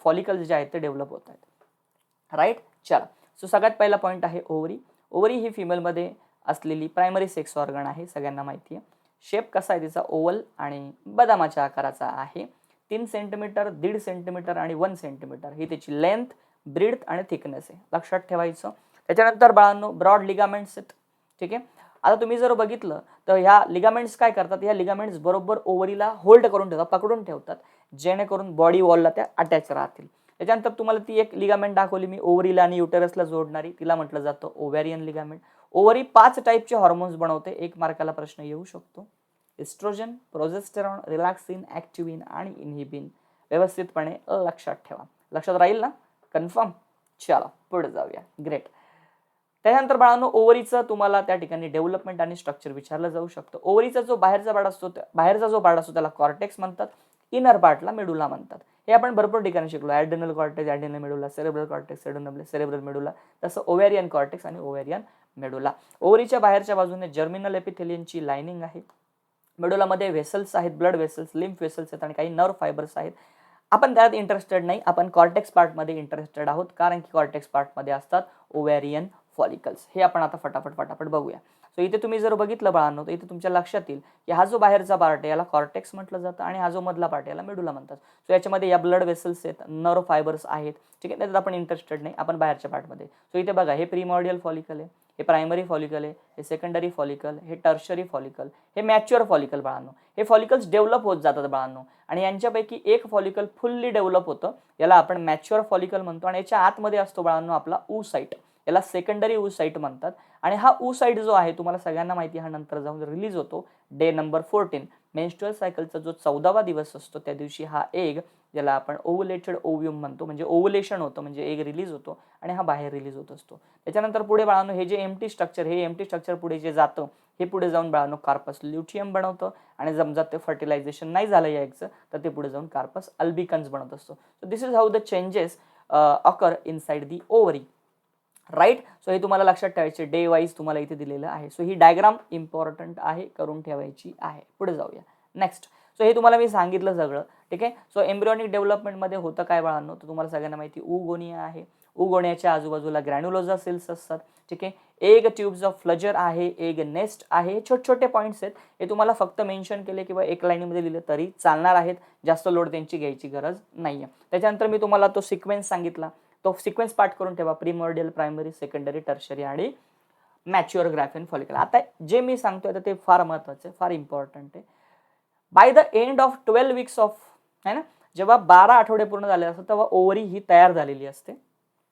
[SPEAKER 1] फॉलिकल्स जे आहेत ते डेव्हलप होत आहेत. राईट. चला. सो सगळ्यात पहिला पॉईंट आहे ओव्हरी. ओव्हरी ही फिमेलमध्ये असलेली प्रायमरी सेक्स ऑर्गन आहे, सगळ्यांना माहिती आहे. शेप कसा आहे तिचा? ओव्हल आणि बदामाच्या आकाराचा आहे. 3 सेंटीमीटर, 1.5 सेंटीमीटर आणि 1 सेंटीमीटर ही त्याची लेंथ, ब्रीड्थ आणि थिकनेस आहे, लक्षात ठेवायचं. त्याच्यानंतर बाळांनो ब्रॉड लिगामेंट्स आहेत. ठीक आहे. आता तुम्ही जर बघितलं तर ह्या लिगामेंट्स काय करतात? ह्या लिगामेंट्स बरोबर ओव्हरीला होल्ड करून ठेवतात, पकडून ठेवतात, जेणेकरून बॉडी वॉलला त्या अटॅच राहतील. त्याच्यानंतर तुम्हाला ती एक लिगामेंट दाखवली मी ओव्हरीला आणि युटेरसला जोडणारी, तिला म्हटलं जातं ओव्हॅरियन लिगामेंट. ओव्हरी 5 टाईपचे हॉर्मोन्स बनवते. एक मार्काला प्रश्न येऊ शकतो. एस्ट्रोजन, प्रोजेस्टेरॉन, रिलॅक्सिन, ॲक्टिव्हिन आणि इनहिबिन. व्यवस्थितपणे लक्षात ठेवा. लक्षात राहील ना? कन्फर्म. चला पुढे जाऊया. ग्रेट. त्यानंतर बाळांनो ओव्हरीचं तुम्हाला त्या ठिकाणी डेव्हलपमेंट आणि स्ट्रक्चर विचारलं जाऊ शकतं. ओव्हरीचा जो बाहेरचा पार्ट असतो त्याला कॉर्टेक्स म्हणतात. इनर पार्टला मेडुला म्हणतात. हे आपण भरपूर ठिकाणी शिकलो. Adrenal cortex, adrenal medulla, cerebral cortex, cerebral medulla, तसं ओव्हॅरियन कॉर्टेक्स आणि ओव्हॅरियन मेडुला. ओव्हरीच्या बाहेरच्या बाजूने जर्मिनल एपिथेलियनची लाइनिंग आहे. मेडुलामध्ये व्हेसल्स आहेत, ब्लड व्हेसल्स, लिम्फ व्हेसल्स आहेत आणि काही नर्व फायबर्स आहेत. आपण त्यात इंटरेस्टेड नाही, आपण कॉर्टेक्स पार्टमध्ये इंटरेस्टेड आहोत, कारण की कॉर्टेक्स पार्टमध्ये असतात ओव्हॅरियन फॉलिकल्स. हे आपण आता फटाफट बघूया. सो इथे तुम्ही जर बघितलं बाळांनो तर इथे तुमच्या लक्षात येईल की हा जो बाहेरचा पार्ट आहे याला कॉर्टेक्स म्हटलं जातं आणि हा जो मधला पार्ट याला मेडुला म्हणतात. सो याच्यामध्ये या ब्लड व्हेसल्स आहेत, नर्व फायबर्स आहेत. ठीक आहे. त्याच्यात आपण इंटरेस्टेड नाही, आपण बाहेरच्या पार्टमध्ये. सो इथे बघा हे प्रीमॉर्डियल फॉलिकल आहे, हे प्रायमरी फॉलिकल आहे, हे सेकंडरी फॉलिकल, हे टर्शरी फॉलिकल, हे मॅच्युअर फॉलिकल बाळांनो. हे फॉलिकल्स डेव्हलप होत जातात बाळांनो आणि यांच्यापैकी एक फॉलिकल फुल्ली डेव्हलप होतं, याला आपण मॅच्युअर फॉलिकल म्हणतो. आणि याच्या आतमध्ये असतो बाळांनो आपला oocyte, याला सेकंडरी oocyte म्हणतात. आणि हा oocyte जो आहे तुम्हाला सगळ्यांना माहिती, हा नंतर जाऊन रिलीज होतो डे नंबर 14 मेन्स्ट्रुअल सायकलचा जो 14वा दिवस असतो त्या दिवशी हा एग, ज्याला आपण ओव्हुलेटेड ओव्ह्यूम म्हणतो, म्हणजे ओव्हुलेशन होतं, म्हणजे एग रिलीज होतो आणि हा बाहेर रिलीज होत असतो. त्याच्यानंतर पुढे बाळांनो हे जे एम्प्टी स्ट्रक्चर, हे एम्प्टी स्ट्रक्चर पुढे जे जातं हे पुढे जाऊन बाळांनो कार्पस ल्युटियम बनवतं आणि समजा ते फर्टिलायझेशन नाही झालं या एगचं तर ते पुढे जाऊन कार्पस अल्बिकन्स बनवत असतो. So this is how the changes occur inside the ovary. Right. So हे तुम्हाला लक्षात ठेवायचे, डे वाईज तुम्हाला इथे दिलेलं आहे. सो ही डायग्राम इम्पॉर्टंट आहे, करून ठेवायची आहे. पुढे जाऊया. नेक्स्ट. सो हे तुम्हाला मी सांगितलं सगळं. ठीक आहे. सो एम्ब्रियोनिक डेव्हलपमेंटमध्ये होतं काय बाळांनो, तर तुम्हाला सगळ्यांना माहिती oogonia आहे. oogonia आजूबाजूला ग्रॅन्युलोजा सेल्स असतात. ठीक आहे. एग ट्यूब्स ऑफ फ्लजर आहे, एग नेस्ट आहे. छोटे छोटे पॉईंट्स आहेत, हे तुम्हाला फक्त मेन्शन केले किंवा एक लाईनीमध्ये लिहिलं तरी चालणार आहेत. जास्त लोड त्यांची घ्यायची गरज नाहीये. त्याच्यानंतर मी तुम्हाला तो सिक्वेन्स सांगितला, तो सिक्वेन्स पाठ करून ठेवा. प्रीमॉर्डियल, प्रायमरी, सेकंडरी, टर्शरी आणि मॅच्युअर ग्राफियन फॉलिकल. आता जे मी सांगतोय ते फार महत्वाचं आहे, फार इम्पॉर्टंट आहे. By the end of 12 weeks of, है ना, जेव्हा 12 आठवडे पूर्ण झाले असतात तेव्हा ओव्हरी ही तयार झालेली असते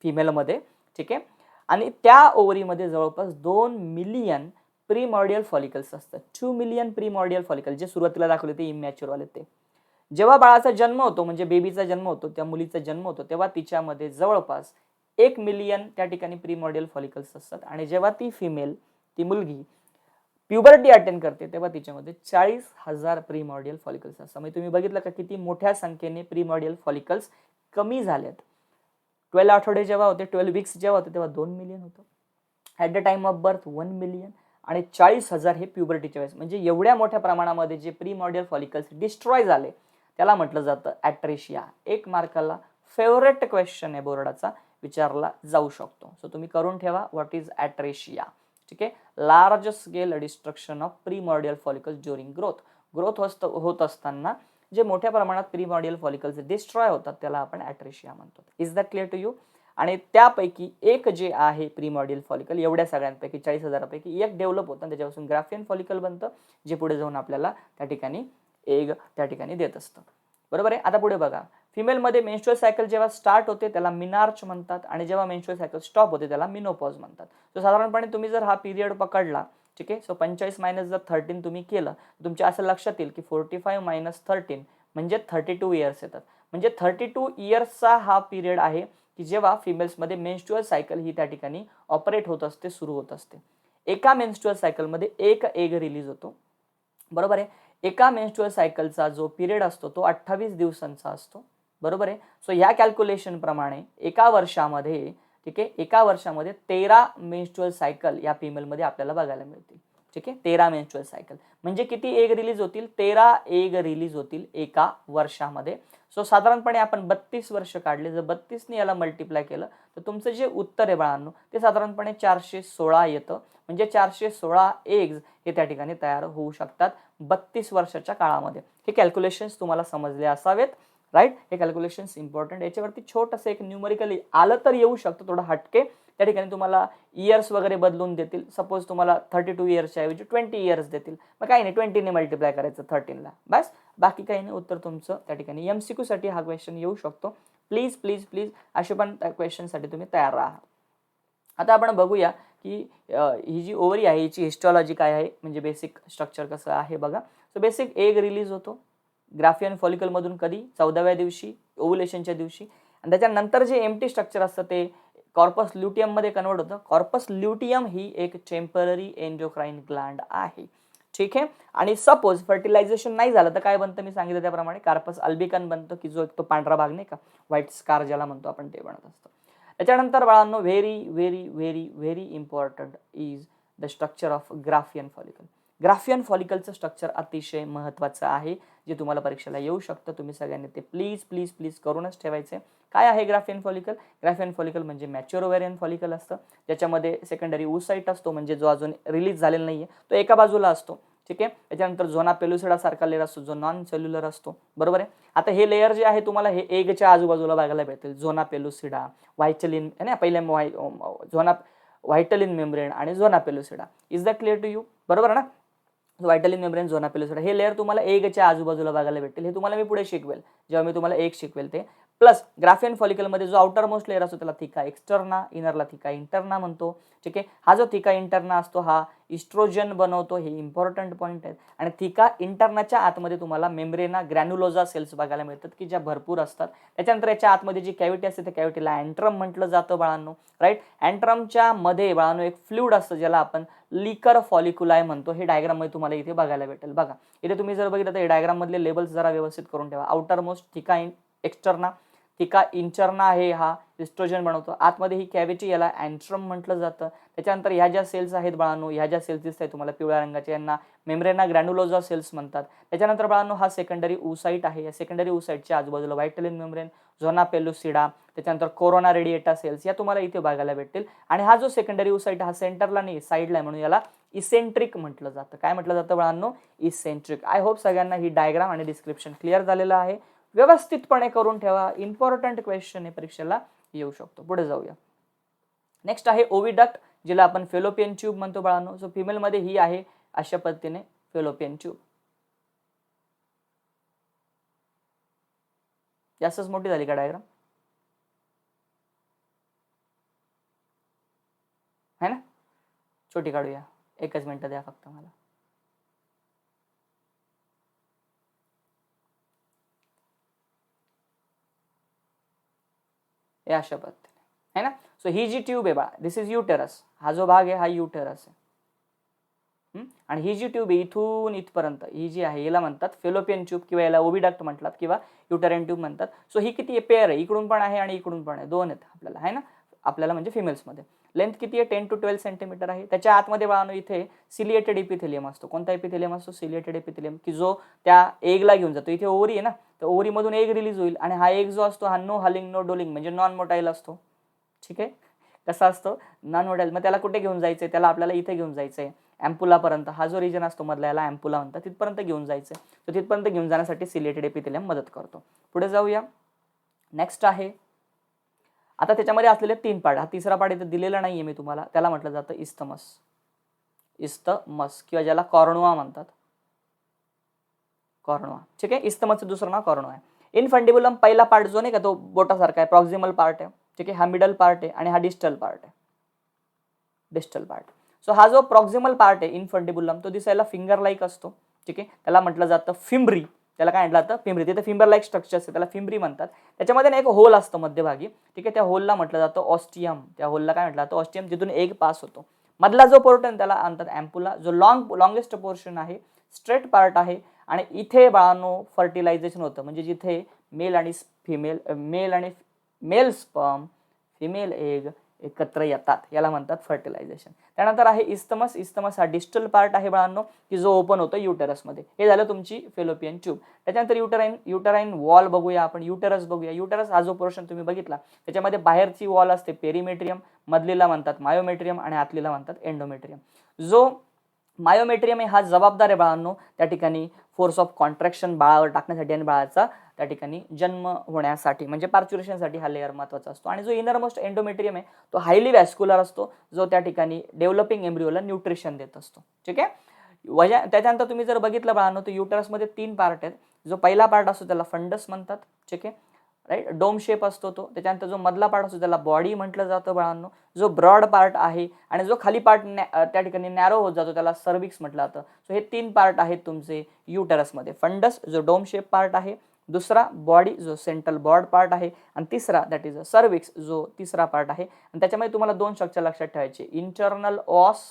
[SPEAKER 1] फिमेलमध्ये. ठीक आहे. आणि त्या ओव्हरीमध्ये जवळपास 2 मिलियन प्रीमॉर्डियल फॉलिकल्स असतात. 2 मिलियन प्रीमॉर्डियल फॉलिकल, जे सुरुवातीला दाखवले ते इमॅच्युअर वाले. ते जेव्हा बाळाचा जन्म होतो, म्हणजे बेबीचा जन्म होतो, त्या मुलीचा जन्म होतो, तेव्हा तिच्यामध्ये जवळपास 1 मिलियन त्या ठिकाणी प्रीमॉर्डियल फॉलिकल्स असतात. आणि जेव्हा ती फिमेल, ती मुलगी प्युबर्टी अटेंड करते तेव्हा तिच्यामध्ये 40,000 प्रीमॉर्डियल फॉलिकल्स असतात. म्हणजे तुम्ही बघितलं का किती मोठ्या संख्येने प्रीमॉर्डियल फॉलिकल्स कमी झालेत. 12 आठवडे जेव्हा होते, 12 वीक्स जेव्हा होते, तेव्हा 2 मिलियन होतं. At the time of birth 1 million आणि 40,000 हे प्युबर्टीच्या वेळेस. म्हणजे एवढ्या मोठ्या प्रमाणामध्ये जे प्रीमॉर्डियल फॉलिकल्स डिस्ट्रॉय झाले त्याला म्हटलं जातं ॲट्रेशिया. 1 मार्काला फेवरेट क्वेश्चन आहे बोर्डाचा, विचारला जाऊ शकतो. सो तुम्ही करून ठेवा, व्हॉट इज ॲट्रेशिया. ठीक आहे. Large scale destruction of primordial follicles during growth. Growth होत असताना जे मोठ्या प्रमाणात प्रीमॉर्डियल फॉलिकल्स डिस्ट्रॉय होतात त्याला आपण ॲट्रेशिया म्हणतो. Is that clear to you? आणि त्यापैकी एक जे आहे प्रीमॉर्डियल फॉलिकल, एवढ्या सगळ्यांपैकी 40,000पैकी एक डेव्हलप होतं, त्याच्यापासून ग्राफियन फॉलिकल बनतं, जे पुढे जाऊन आपल्याला त्या ठिकाणी एग त्या ठिकाणी देत असतं. बरोबर आहे. आता पुढे बघा, फिमेलमध्ये मेन्स्ट्रुअल सायकल जेव्हा स्टार्ट होते त्याला मिनार्च म्हणतात, आणि जेव्हा मेन्स्ट्रुअल सायकल स्टॉप होते त्याला मिनोपॉज म्हणतात. सो साधारणपणे तुम्ही जर हा पिरियड पकडला, ठीक आहे, सो 45 मायनस जर 13 तुम्ही केलं, तुमच्या असं लक्षात येईल की 45 मायनस 13 म्हणजे 32 इयर्स येतात. म्हणजे 32 इयर्सचा हा पिरियड आहे की जेव्हा फिमेल्समध्ये मेन्स्ट्रुअल सायकल ही त्या ठिकाणी ऑपरेट होत असते, सुरू होत असते. एका मेन्स्ट्रुअल सायकलमध्ये एक एग रिलीज होतो. बरोबर आहे. एका मेन्स्ट्रुअल सायकलचा जो पिरियड असतो तो 28 दिवसांचा असतो. बरोबर आहे. सो ह्या कॅल्क्युलेशन प्रमाणे एका वर्षामध्ये, ठीक आहे, एका वर्षामध्ये 13 मेन्स्ट्रुअल सायकल या फिमेलमध्ये आपल्याला बघायला मिळतील. ठीक आहे. 13 मेन्स्ट्रुअल सायकल म्हणजे किती एग रिलीज होतील? 13 एग रिलीज होतील एका वर्षामध्ये. सो साधारणपणे आपण 32 वर्ष काढले, जर 32 ने याला मल्टिप्लाय केलं तर तुमचं जे उत्तर आहे बाळांनो ते साधारणपणे 416 येतं. म्हणजे 416 एग्ज हे त्या ठिकाणी तयार होऊ शकतात 32 वर्षाच्या काळामध्ये. हे कॅल्क्युलेशन्स तुम्हाला समजले असावेत, राईट. हे कॅल्क्युलेशन्स इम्पॉर्टंट. याच्यावरती छोटंसं एक न्यूमरिकली आलं तर येऊ शकतं, थोडं हटके. त्या ठिकाणी तुम्हाला इयर्स वगैरे बदलून देतील. सपोज तुम्हाला 32 इयर्सच्या ऐवजी 20 इयर्स देतील, मग काही नाही, 20 ने मल्टिप्लाय करायचं 13ला, बस. बाकी काही नाही. उत्तर तुमचं त्या ठिकाणी MCQ साठी हा क्वेश्चन येऊ शकतो. प्लीज प्लीज प्लीज असे पण क्वेश्चनसाठी तुम्ही तयार राहा. आता आपण बघूया की ही जी ओव्हरी आहे हिची हिस्टॉलॉजी काय आहे, म्हणजे बेसिक स्ट्रक्चर कसं आहे बघा. सो बेसिक एग रिलीज होतो ग्राफियन फॉलिकलमधून कधी? 14व्या दिवशी, ओव्युलेशनच्या दिवशी. आणि त्याच्यानंतर जे एम्प्टी स्ट्रक्चर असतं ते कॉर्पस ल्युटियम मध्ये कन्वर्ट होतं. कॉर्पस ल्युटियम ही एक टेम्पररी एंडोक्राइन ग्लँड आहे. ठीक आहे. आणि सपोज फर्टिलायझेशन नाही झालं तर काय बनतं? मी सांगितलं त्याप्रमाणे कार्पस अल्बिकन बनतं, की जो एक तो पांढरा भाग नाही का, व्हाईट स्कार ज्याला म्हणतो आपण, ते बनत असतं. त्याच्यानंतर बाळांनो very very very very important is the structure of Graafian follicle. Graafian फॉलिकलचं स्ट्रक्चर अतिशय महत्त्वाचं आहे, जे तुम्हाला परीक्षेला येऊ शकतं. तुम्ही सगळ्यांनी ते प्लीज प्लीज प्लीज करूनच ठेवायचे. काय आहे ग्राफियन फॉलिकल? ग्राफियन फॉलिकल म्हणजे मॅच्युअर ओव्हेरियन फॉलिकल असतं, ज्याच्यामध्ये सेकंडरी oocyte असतो, म्हणजे जो अजून रिलीज झालेला नाहीये, तो एका बाजूला असतो. ठीक आहे. त्याच्यानंतर झोना पेलुसिडा सारखा लेअर असतो, जो नॉन सेल्युलर असतो. बरोबर आहे. आता हे लेअर जे आहे तुम्हाला हे एगच्या आजूबाजूला बघायला भेटेल. झोना पेलुसिडा, व्हायटलिन आहे ना, पहिले झोना व्हायटलिन मेम्ब्रेन आणि zona pellucida. Is that clear to you? बरोबर ना. व्हायटलिन मेम्ब्रेन, झोना पेलुसिडा हे लेअर तुम्हाला एगच्या आजूबाजूला बघायला भेटेल. हे तुम्हाला मी पुढे शिकवेल जेव्हा मी तुम्हाला एक शिकवेल ते. प्लस ग्राफियन फॉलिकलमध्ये जो आउटर मोस्ट लेअर असतो त्याला थिका एक्सटर्ना, इनरला थिका इंटरना म्हणतो. ठीक आहे. हा जो थिका इंटरना असतो हा इस्ट्रोजन बनवतो. हे इम्पॉर्टंट पॉईंट आहेत. आणि थिका इंटरनाच्या आतमध्ये तुम्हाला मेम्ब्रेना ग्रॅन्युलोजा सेल्स बघायला मिळतात, की ज्या भरपूर असतात. त्याच्यानंतर याच्या आतमध्ये जी कॅव्हिटी असते त्या कॅव्हिटीला अँट्रम म्हटलं जातं बाळांनो, राईट. अँट्रमच्या मध्ये बाळांनो एक फ्लुइड असतं ज्याला आपण लिकर फॉलिक्युलाय म्हणतो. हे डायग्राम मध्ये तुम्हाला इथे बघायला भेटेल. बघा इथे तुम्ही जर बघितलं तर हे डायग्राम मधले लेबल्स जरा व्यवस्थित करून ठेवा. आउटर मोस्ट थिका एक्सटर्ना, थिका इंटरना आहे हा इस्ट्रोजन बनवतो. आतमध्ये ही कॅव्हिटी याला अँट्रम म्हटलं जातं. त्याच्यानंतर ह्या ज्या सेल्स आहेत बाळांनो, ह्या ज्या सेल्स दिसत आहेत तुम्हाला पिवळ्या रंगाच्या, यांना मेम्ब्रेना ग्रॅन्युलोजा सेल्स म्हणतात. त्याच्यानंतर बाळांनो हा सेकंडरी oocyte आहे. या सेकंडरी oocyteच्या आजूबाजूला व्हाइटलिन मेम्ब्रेन, झोना पेलुसिडा, त्याच्यानंतर कोरोना रेडिएटा सेल्स या तुम्हाला इथे बघायला भेटतील. आणि हा जो सेकंडरी oocyte हा सेंटरला नाही साईडला आहे म्हणून याला इसेंट्रिक म्हटलं जातं. काय म्हटलं जातं बाळांनो? इसेंट्रिक. आय होप सगळ्यांना ही डायग्राम आणि डिस्क्रिप्शन क्लिअर झालेलं आहे. व्यवस्थितपणे करून ठेवा. इम्पॉर्टंट क्वेश्चन आहे, परीक्षेला येऊ शकतो. पुढे जाऊया. नेक्स्ट आहे ओविडक्ट, जिला आपण फेलोपियन ट्यूब म्हणतो बाळांनो. सो फिमेल मध्ये ही आहे अशा पद्धतीने फेलोपियन ट्यूब. जास्तच मोठी झाली का डायग्राम? है ना? छोटी काढूया. एकच मिनिट द्या फक्त मला. या अशा पद्धतीने है ना. सो ही जी ट्यूब आहे बा, दिस इज युटेरस. हा जो भाग आहे हा युटेरस आहे. आणि ही जी ट्यूब आहे इथून इथपर्यंत ही जी आहे याला म्हणतात फेलोपियन ट्यूब किंवा याला ओविडक्ट म्हणतात किंवा युटेरियन ट्यूब म्हणतात. सो ही किती आहे? पेअर आहे. इकडून पण आहे आणि इकडून पण आहे. दोन आहेत आपल्याला, है ना, आपल्याला म्हणजे फिमेल्समध्ये. लेंथ किती आहे? 10 to 12 सेंटीमीटर आहे. त्याच्या आतमध्ये बाळांनो इथे सिलिएटेड इपिथेलियम असतो. कोणता इपिथेलियम असतो? सिलिएटेड इपिथेलियम, की जो त्या एगला घेऊन जातो. इथे ओव्हरी आहे ना, तर ओव्हरीमधून एग रिलीज होईल आणि हा एग जो असतो हा नो हलिंग नो डोलिंग म्हणजे नॉन मोटाईल असतो. ठीक आहे. कसा असतो? Non motile. मग त्याला कुठे घेऊन जायचंय? त्याला आपल्याला इथे घेऊन जायचंय एम्पुलापर्यंत. हा जो रिजन असतो मधला याला एम्पुला म्हणतात. तिथपर्यंत घेऊन जायचंय. तर तिथपर्यंत घेऊन जाण्यासाठी सिलिएटेड एपिथेलियम मदत करतो. पुढे जाऊया. नेक्स्ट आहे, आता त्याच्यामध्ये असलेले 3 पार्ट. हा तिसरा पार्ट इथे दिलेला नाहीये मी तुम्हाला. त्याला म्हटलं जातं इस्थमस. इस्थमस किंवा ज्याला कॉर्नुआ म्हणतात. कॉर्नुआ. ठीक आहे. इस्थमसचं दुसरं नाव कॉर्नुआ आहे. इनफंडिबुलम पहिला पार्ट जो नाही का तो बोटासारखा आहे, प्रॉक्सिमल पार्ट आहे. ठीक आहे. हा मिडल पार्ट आहे आणि हा डिस्टल पार्ट आहे. Distal part. सो हा जो प्रॉक्सिमल पार्ट आहे इनफंडिबुलम तो दिसायला फिंगर लाईक असतो. ठीक आहे. त्याला म्हटलं जातं फिम्ब्री. त्याला काय म्हटलं जातं? फिम्ब्री. तिथे फिंगर लाईक स्ट्रक्चर असते त्याला फिम्ब्री म्हणतात. त्याच्यामध्ये एक होल असतं मध्यभागी. ठीक आहे. त्या होलला म्हटलं जातं ऑस्टियम. त्या होलला काय म्हटलं जातं? ऑस्टियम. जिथून एग पास होतो. मधला जो पोर्शन त्याला म्हणतात एम्पुला. जो लॉंगेस्ट पोर्शन आहे, स्ट्रेट पार्ट आहे आणि इथे बाळांनो फर्टिलायझेशन होतं. म्हणजे जिथे मेल आणि मेल स्पर्म, फिमेल एग एकत्र येतात याला म्हणतात फर्टिलायझेशन. त्यानंतर आहे इस्थमस. इस्थमस हा डिस्टल पार्ट आहे बाळांनो, की जो ओपन होतो युटेरसमध्ये. हे झालं तुमची फेलोपियन ट्यूब. त्याच्यानंतर युटराईन वॉल बघूया आपण. युटेरस बघूया. युटेरस हा जो पोर्शन तुम्ही बघितला त्याच्यामध्ये बाहेरची वॉल असते पेरिमेट्रियम, मधलीला म्हणतात मायोमेट्रियम आणि आतलीला म्हणतात एंडोमेट्रियम. जो मायोमेट्रियम आहे हा जबाबदार आहे बाळांनो त्या ठिकाणी फोर्स ऑफ कॉन्ट्रॅक्शन बाळावर टाकण्यासाठी आणि बाळाचा त्या ठिकाणी जन्म होण्यासाठी म्हणजे पार्च्युरेशनसाठी हा लेअर महत्त्वाचा असतो. आणि जो इनरमोस्ट एंडोमेट्रियम आहे तो हायली वॅस्क्युलर असतो, जो त्या ठिकाणी डेव्हलपिंग एम्ब्रियोला न्यूट्रिशन देत असतो. ठीक आहे. त्याच्यानंतर तुम्ही जर बघितलं बाळांनो तर युटरसमध्ये 3 पार्ट आहेत. जो पहिला पार्ट असतो त्याला फंडस म्हणतात. ठीक आहे. राईट. डोम शेप असतो तो. त्याच्यानंतर जो मधला पार्ट असतो त्याला बॉडी म्हटलं जातं बाळांनो. जो ब्रॉड पार्ट आहे आणि जो खाली पार्ट त्या ठिकाणी नॅरो होत जातो त्याला सर्विक्स म्हटलं जातं. सो हे 3 पार्ट आहेत तुमचे युटरसमध्ये. फंडस जो डोम शेप पार्ट आहे, दुसरा बॉडी जो सेंट्रल बॉर्ड पार्ट आहे आणि तिसरा दॅट इज सर्विक्स जो तिसरा पार्ट आहे. आणि त्याच्यामध्ये तुम्हाला 2 स्ट्रक्चर लक्षात ठेवायचे, इंटरनल ऑस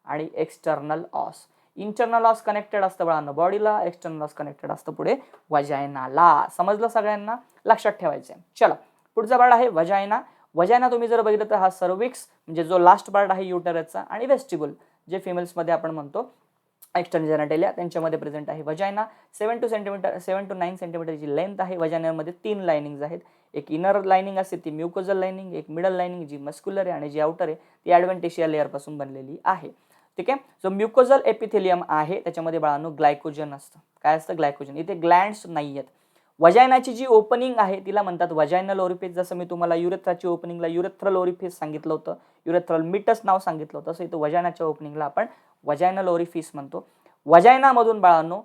[SPEAKER 1] आणि एक्सटर्नल ऑस. इंटरनल ऑस कनेक्टेड असतं बाळांनो बॉडीला, एक्सटर्नल ऑस कनेक्टेड असतं पुढे वजायनाला. समजलं सगळ्यांना? लक्षात ठेवायचं. चला पुढचा पार्ट आहे वजायना. वजायना तुम्ही जर बघितलं तर हा सर्विक्स म्हणजे जो लास्ट पार्ट आहे युटरसचा आणि वेस्टिबुल जे फिमेल्समध्ये आपण म्हणतो एक्सटर्नल जेनेटेलिया त्यांच्यामध्ये प्रेझेंट आहे वजायना. 7 to 9 सेंटीमीटरची लेंथ आहे. वजायनामध्ये 3 लाइनिंग्स आहेत. एक इनर लाइनिंग असते ती म्युकोजल लाइनिंग, एक मिडल लाइनिंग जी मस्क्युलर आहे आणि जी आउटर आहे ती ॲडव्हेंटिशिया लेअर पासून बनलेली आहे. ठीक आहे. जो म्युकोजल एपिथेलियम आहे त्याच्यामध्ये बाळांनो ग्लायकोजन असतं. काय असतं? ग्लायकोजन. इथे ग्लँड्स नाही आहेत. वजायनाची जी ओपनिंग आहे तिला म्हणतात वजायनल ओरिफिस. जसं मी तुम्हाला युरेथ्राची ओपनिंगला युरेथ्रल ओरिफिस सांगितलं होतं, युरेथ्रल मिटस नाव सांगितलं होतं, तसं इथं वजायनाच्या ओपनिंगला आपण वजायनल ओरिफिस म्हणतो. वजायनामधून बाळांनो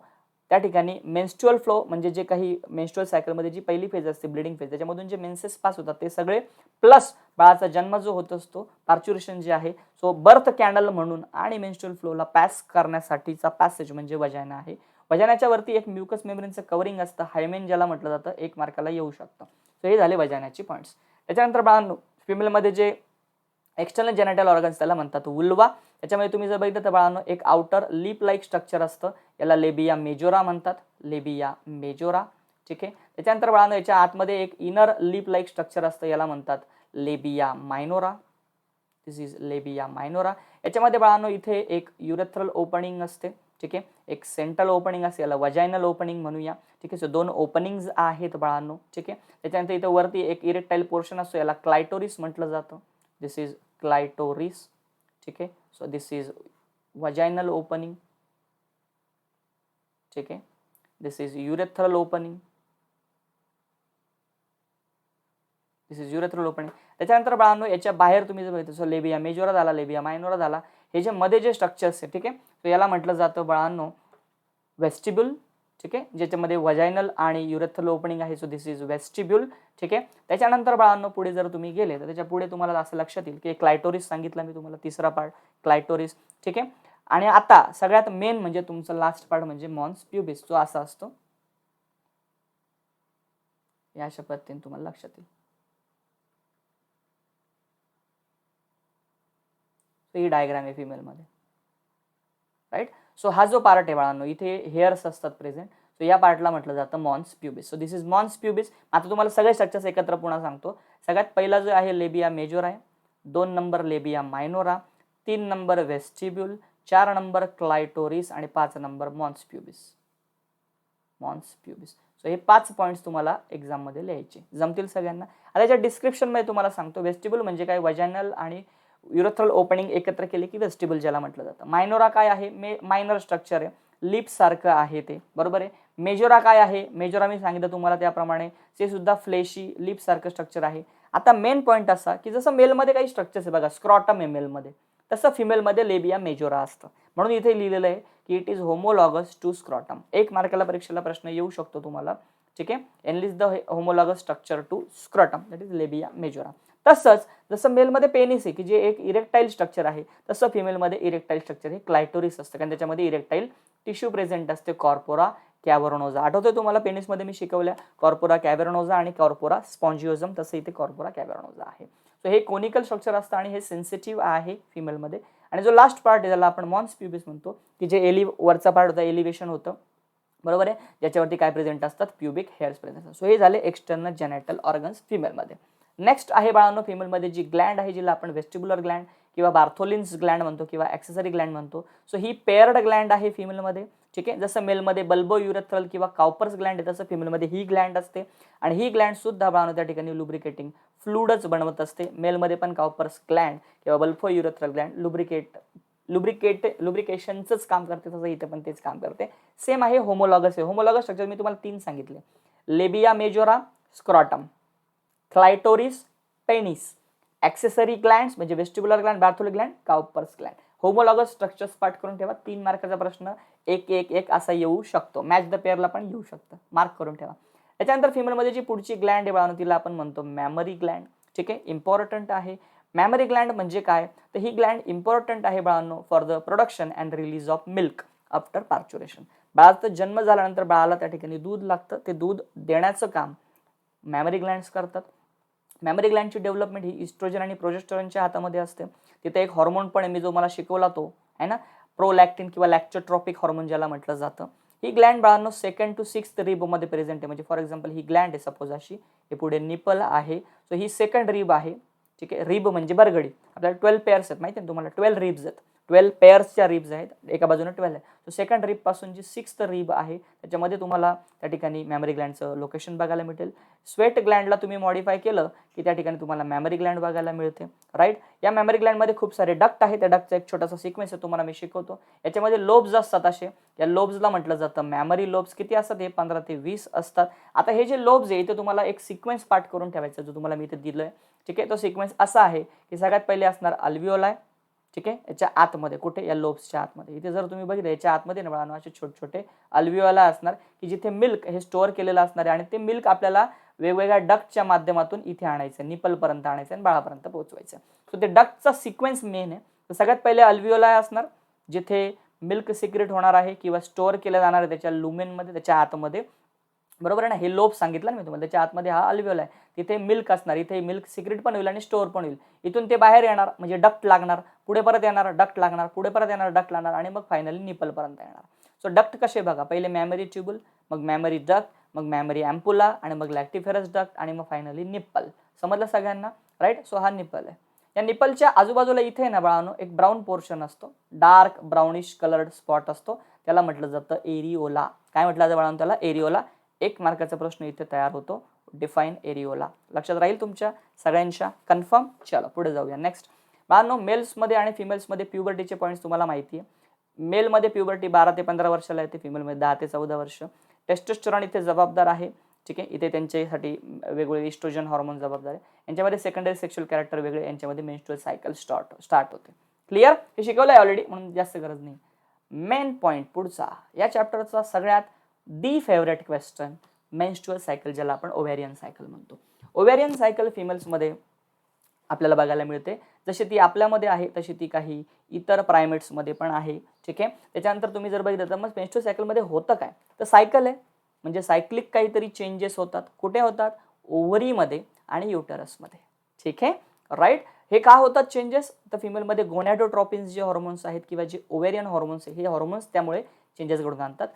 [SPEAKER 1] त्या ठिकाणी मेन्स्ट्रुअल फ्लो म्हणजे जे काही मेन्स्ट्रुअल सायकलमध्ये जी पहिली फेज असते ब्लिडिंग फेज त्याच्यामधून जे मेन्सेस पास होतात ते सगळे प्लस बाळाचा जन्म जो होत असतो पार्च्युरेशन जे आहे सो बर्थ कॅन्डल म्हणून आणि मेन्स्ट्रुअल फ्लोला पॅस करण्यासाठीचा पॅसेज म्हणजे वजायना आहे. वजायनाच्या वरती एक म्युकस मेम्ब्रेनचं कव्हरिंग असतं, हायमेन ज्याला म्हटलं जातं, 1 मार्काला येऊ शकतं. सो हे झाले वजायनाचे पॉईंट्स. त्याच्यानंतर बाळांनो फिमेलमध्ये जे एक्सटर्नल जेनेटल ऑर्गन्स त्याला म्हणतात वुल्वा. त्याच्यामध्ये तुम्ही जर बघितलं तर बाळांनो एक आउटर लिप लाईक स्ट्रक्चर असतं, याला लेबिया मेजोरा म्हणतात. Labia majora. ठीक आहे. त्याच्यानंतर बाळांनो याच्या आतमध्ये एक इनर लिप लाईक स्ट्रक्चर असतं, याला म्हणतात लेबिया मायनोरा. दिस इज लेबिया मायनोरा. याच्यामध्ये बाळांनो इथे एक युरेथ्रल ओपनिंग असते, ठीक आहे. एक सेंट्रल ओपनिंग असते, याला वजायनल ओपनिंग म्हणूया, ठीक आहे. सो दोन ओपनिंग्स आहेत बाळांनो, ठीक आहे. त्याच्यानंतर इथे वरती एक इरेक्टाईल पोर्शन असतो, याला क्लायटोरिस म्हटलं जातं. दिस इज क्लायटोरिस, ठीक आहे. So this is vaginal opening, ठीक आहे. This is urethral opening, this is urethral opening. त्याच्यानंतर बाळांनो याच्या बाहेर तुम्ही जर बघितलं, सो लेबिया मेजोरा झाला, लेबिया मायनोरा झाला, हे जे मध्ये जे स्ट्रक्चर्स आहे, ठीक आहे. तर याला म्हटलं जातं बाळांनो वेस्टिब्युल, ठीक आहे, ज्याच्यामध्ये वजायनल आणि युरेथ्रल ओपनिंग आहे. सो दिस इज वेस्टिब्युल, ठीक आहे. त्याच्यानंतर बाळांनो पुढे जर तुम्ही गेले तर त्याच्या पुढे तुम्हाला असं लक्षात येईल की क्लायटोरिस सांगितलं मी तुम्हाला, तिसरा पार्ट क्लायटोरिस, ठीक आहे. आणि आता सगळ्यात मेन म्हणजे तुमचं लास्ट पार्ट म्हणजे मॉन्स प्युबिस, जो असा असतो, या अशा पद्धतीने तुम्हाला लक्षात येईल. ही डायग्राम आहे फिमेल मध्ये, राईट. सो हा जो पार्ट आहे बाळांनो, इथे हेअर्स असतात प्रेझेंट, सो या पार्टला म्हटलं जातं mons pubis. So this is mons pubis. आता तुम्हाला सगळे स्ट्रक्चर्स एकत्र पुन्हा सांगतो. सगळ्यात पहिला जो आहे लेबिया मेजोरा आहे, 2 नंबर लेबिया मायनोरा, 3 नंबर वेस्टिब्युल, 4 नंबर क्लायटोरिस आणि 5 number Mons प्युबिस. Mons pubis. So हे 5 पॉईंट्स तुम्हाला एक्झाम मध्ये लिहायचे, जमतील सगळ्यांना. आता याच्या डिस्क्रिप्शन मध्ये तुम्हाला सांगतो, वेस्टिब्युल म्हणजे काय, वजायनल आणि युरेथ्रल ओपनिंग एकत्र केले की वेस्टिब्युल ज्याला म्हटलं जातं. मायनोरा काय आहे, मायनर स्ट्रक्चर आहे, लिप सारखं आहे ते, बरोबर आहे. मेजोरा काय आहे, मेजोरा मी सांगितलं तुम्हाला त्याप्रमाणे ते सुद्धा फ्लेशी लिप सारखं स्ट्रक्चर आहे. आता मेन पॉईंट असा की जसं मेलमध्ये काही स्ट्रक्चर्स आहे बघा, स्क्रॉटम आहे मेलमध्ये, तसं फिमेलमध्ये लेबिया मेजोरा असतं. म्हणून इथे लिहिलेलं आहे की it is homologous to scrotum. एक मार्काला परीक्षेला प्रश्न येऊ शकतो तुम्हाला, ठीक आहे. Enlist the homologous structure to scrotum, that is labia majora. तसंच जसं मेलमध्ये पेनिस आहे की जे एक इरेक्टाईल स्ट्रक्चर आहे, तसं फिमेलमध्ये इरेक्टाईल स्ट्रक्चर हे क्लायटोरिस असतं, कारण त्याच्यामध्ये इरेक्टाईल टिश्यू प्रेझेंट असते, कॉर्पोरा कॅव्हर्नोजा. आठवतोय तुम्हाला पेनिसमध्ये मी शिकवल्या कॉर्पोरा कॅव्हर्नोजा आणि कॉर्पोरा स्पॉन्जिओझम, तसं इथे कॉर्पोरा कॅव्हर्नोजा आहे. सो हे कोनिकल स्ट्रक्चर असतं आणि हे सेन्सिटिव्ह आहे फिमेलमध्ये. आणि जो लास्ट पार्ट आहे ज्याला आपण मॉन्स प्युबिस म्हणतो, की जे वरचा पार्ट होता, एलिव्हेशन होतं, बरोबर आहे, ज्याच्यावरती काय प्रेझेंट असतात, प्युबिक हेअर्स प्रेझेंट असतात. सो हे झाले एक्सटर्नल जेनेटल ऑर्गन्स फिमेलमध्ये. नेक्स्ट आहे बाळांनो फिमेलमध्ये जी ग्लँड आहे, जिला आपण वेस्टिब्युलर ग्लँड किंवा बार्थोलिन्स ग्लँड म्हणतो किंवा ॲक्सेसरी ग्लँड म्हणतो. सो ही पेअर्ड ग्लँड आहे फिमेलमध्ये, ठीक आहे. जसं मेलमध्ये बल्बो युरेथ्रल किंवा काउपर्स ग्लँड आहे, तसं फिमेलमध्ये ही ग्लँड असते. आणि ही ग्लँड सुद्धा बाळांनो त्या ठिकाणी लुब्रिकेटिंग फ्लुइडच बनवत असते. मेलमध्ये पण काउपर्स ग्लँड किंवा बल्बो युरेथ्रल ग्लँड लुब्रिकेशनचंच काम करते, तसं इथे पण तेच काम करते. सेम आहे, होमोलॉगस आहे. होमोलॉगस स्ट्रक्चर मी तुम्हाला 3 सांगितले, labia majora, scrotum, clitoris, penis, accessory glands म्हणजे vestibular gland, Bartholin gland, Cowper's gland. Homologous structures पाठ करून ठेवा. 3 मार्काचा प्रश्न 1-1-1 असा येऊ शकतो. मॅच द पेअरला पण येऊ शकतं, मार्क करून ठेवा. त्याच्यानंतर फिमेलमध्ये जी पुढची ग्लँड आहे बाळांनो, तिला आपण म्हणतो मॅमरी ग्लँड, ठीक आहे. इम्पॉर्टंट आहे. मॅमरी ग्लँड म्हणजे काय, तर ही ग्लँड इम्पॉर्टंट आहे बाळांनो for the production and release of milk after parturition. बाळाचा जन्म झाल्यानंतर बाळाला त्या ठिकाणी दूध लागतं, ते दूध देण्याचं काम मॅमरी ग्लँड्स करतात. मॅमरी ग्लँडची डेव्हलपमेंट ही इस्ट्रोजन आणि प्रोजेस्टेरॉनच्या हातामध्ये असते. तिथे एक हॉर्मोन पण आहे, मी जो मला शिकवला तो आहे ना, प्रोलॅक्टिन किंवा लॅक्टोट्रॉपिक हॉर्मोन ज्याला म्हटलं जातं. ही ग्लँड बाळांनो 2nd to 6th रिब मध्ये प्रेझेंट आहे. म्हणजे फॉर एक्झाम्पल ही ग्लँड आहे सपोज अशी, हे पुढे निपल आहे, सो ही 2nd रिब आहे, ठीक आहे. रिब म्हणजे बरगडी. आपल्याला 12 पेअर्स आहेत माहिती आहे तुम्हाला, 12 रिब्स आहेत, 12 पेअर्सच्या रिब्स आहेत, एका बाजूने 12 आहे. सो 2nd रिब पासून जी 6th रिब आहे त्याच्यामध्ये तुम्हाला त्या ठिकाणी मॅमरी ग्लँडचं लोकेशन बघायला मिळेल. स्वेट ग्लँडला तुम्ही मॉडिफाय केलं की त्या ठिकाणी तुम्हाला मॅमरी ग्लँड बघायला मिळते, राईट. या मॅमरी ग्लँडमध्ये खूप सारे डक्ट आहे, त्या डक्टचा एक छोटासा सिक्वेन्स आहे, तुम्हाला मी शिकवतो. याच्यामध्ये लोब्स असतात असे, या लोब्सला म्हटलं जातं मॅमरी लोब्स. किती असतात, हे 15 ते 20 असतात. आता हे जे लोब्स आहे इथे तुम्हाला एक सिक्वेन्स पाठ करून ठेवायचा, जो तुम्हाला मी इथे दिलोय, ठीक आहे. तो सिक्वेन्स असा आहे की सगळ्यात पहिले असणार अल्व्हिओलाय, ठीक आहे, याच्या आतमध्ये, कुठे, या लोब्सच्या आतमध्ये. इथे जर तुम्ही बघितलं याच्या आतमध्ये ना बाळांनो असे छोटे छोटे अल्व्हिओलाय असणार की जिथे मिल्क हे स्टोअर केलेलं असणार आहे आणि ते मिल्क आपल्याला वेगवेगळ्या डक्टच्या माध्यमातून इथे आणायचं, निपलपर्यंत आणायचं आणि बाळापर्यंत पोहोचवायचं. सो ते डक्टचा सिक्वेन्स मेन आहे. तर सगळ्यात पहिले अल्व्हिओलाय असणार जिथे मिल्क सिक्रेट होणार आहे किंवा स्टोअर केलं जाणार आहे त्याच्या लुमेनमध्ये, त्याच्या आतमध्ये, बरोबर आहे ना. हे लोब सांगितलं ना मी तुम्हाला, त्याच्या आतमध्ये हा अल्व्हिओलाय, तिथे मिल्क असणार, इथे मिल्क सिक्रेट पण होईल आणि स्टोअर पण होईल. इथून ते बाहेर येणार म्हणजे डक्ट लागणार, पुढे परत येणार डक्ट लागणार, पुढे परत येणार डक्ट लागणार आणि मग फायनली निपलपर्यंत येणार. सो डक्ट कसे बघा, पहिले मॅमरी ट्यूबल, मग मॅमरी डक्ट, मग मॅमरी अँपुला आणि मग लॅक्टिफेरस डक्ट आणि मग फायनली निप्पल. समजलं सगळ्यांना, राईट? सो हा निप्पल आहे. या निप्पलच्या आजूबाजूला इथे ना बाळांनो एक ब्राऊन पोर्शन असतो, डार्क ब्राउनिश कलर्ड स्पॉट असतो, त्याला म्हटलं जातं एरिओला. काय म्हटलं जातं बाळांनो त्याला? एरिओला. 1 मार्काचा प्रश्न इथे तयार होतो, डिफाईन एरिओला. लक्षात राहील तुमच्या सगळ्यांच्या? कन्फर्म? चला पुढे जाऊया. नेक्स्ट बाळांनो, मेल्समध्ये आणि फिमेल्समध्ये प्युबर्टीचे पॉईंट्स तुम्हाला माहिती आहे. मेलमध्ये प्युबर्टी 12 ते 15 वर्षाला येते, फिमेलमध्ये 10 ते 14 वर्ष. टेस्टोस्टेरॉन इथे जबाबदार आहे, ठीक आहे. इथे त्यांच्यासाठी वेगवेगळे इस्ट्रोजन हार्मोन जबाबदार आहे. यांच्यामध्ये सेकंडरी सेक्शुअल कॅरेक्टर वेगळे, यांच्यामध्ये मेन्स्ट्रुअल सायकल स्टार्ट होते. क्लिअर? हे शिकवलंय ऑलरेडी म्हणून जास्त गरज नाही. मेन पॉईंट पुढचा, या चॅप्टरचा सगळ्यात दी फेवरेट क्वेश्चन, मेन्स्ट्रुअल सायकल, ज्याला आपण ओव्हॅरियन सायकल म्हणतो. ओव्हॅरियन सायकल फिमेल्समध्ये आपल्याला बघायला मिळते. जशी ती आपल्यामध्ये आहे तशी ती काही इतर प्रायमेट्समध्ये पण आहे, ठीक आहे. त्याच्यानंतर तुम्ही जर बघितलं तर मग मेन्स्ट्रुअल सायकलमध्ये होतं काय, तर सायकल आहे म्हणजे सायक्लिक काहीतरी चेंजेस होतात. कुठे होतात? ओव्हरीमध्ये आणि युटरसमध्ये, ठीक आहे, राईट. हे का होतात चेंजेस? तर फिमेलमध्ये गोनॅडोट्रोपिन्स जे हॉर्मोन्स आहेत किंवा जे ओव्हॅरियन हॉर्मोन्स आहेत, हे हॉर्मोन्स त्यामुळे चेंजेस घडून आणतात.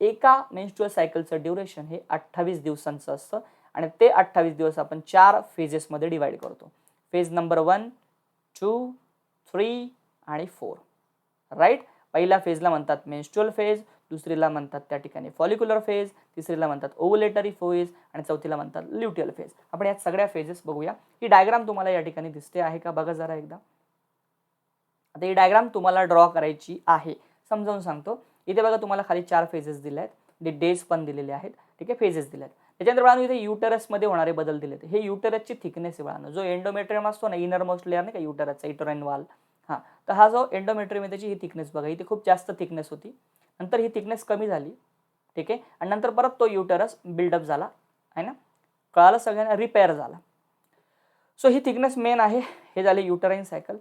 [SPEAKER 1] एका मेन्स्ट्रुअल सायकलचं ड्युरेशन हे 28 दिवसांचं असतं आणि ते 28 दिवस आपण 4 फेजेसमध्ये डिवाइड करतो. फेज नंबर 1, 2, 3 आणि 4, राईट. पहिल्या फेजला म्हणतात मेन्स्ट्रुअल फेज, दुसरीला म्हणतात त्या ठिकाणी फॉलिक्युलर फेज, तिसरीला म्हणतात ओव्हुलेटरी फेज आणि चौथीला म्हणतात ल्युटियल फेज. आपण या सगळ्या फेजेस बघूया. ही डायग्राम तुम्हाला या ठिकाणी दिसते आहे का? बघा जरा एकदा. आता ही डायग्राम तुम्हाला ड्रॉ करायची आहे, समजावून सांगतो. इथे बघा तुम्हाला खाली 4 फेजेस दिले आहेत, डेज पण दिलेले आहेत, ठीक आहे, फेजेस दिले आहेत. त्याच्यानंतर बाळांनो इथे युटरसमध्ये होणारे बदल दिलेत. हे युटरसची थिकनेस आहे बाळांनो. जो एंडोमेट्रियम असतो ना, इनर मोस्ट लेअर नाही का युटरसचा, युटराइन वॉल, हां, तर हा जो एंडोमेट्रियम आहे त्याची ही थिकनेस बघा. इथे खूप जास्त थिकनेस होती, नंतर ही थिकनेस कमी झाली, ठीक आहे, आणि नंतर परत तो युटरस बिल्डअप झाला आहे ना, कळालं सगळ्यांना? रिपेअर झाला. सो ही थिकनेस मेन आहे. हे झाले युटराइन सायकल.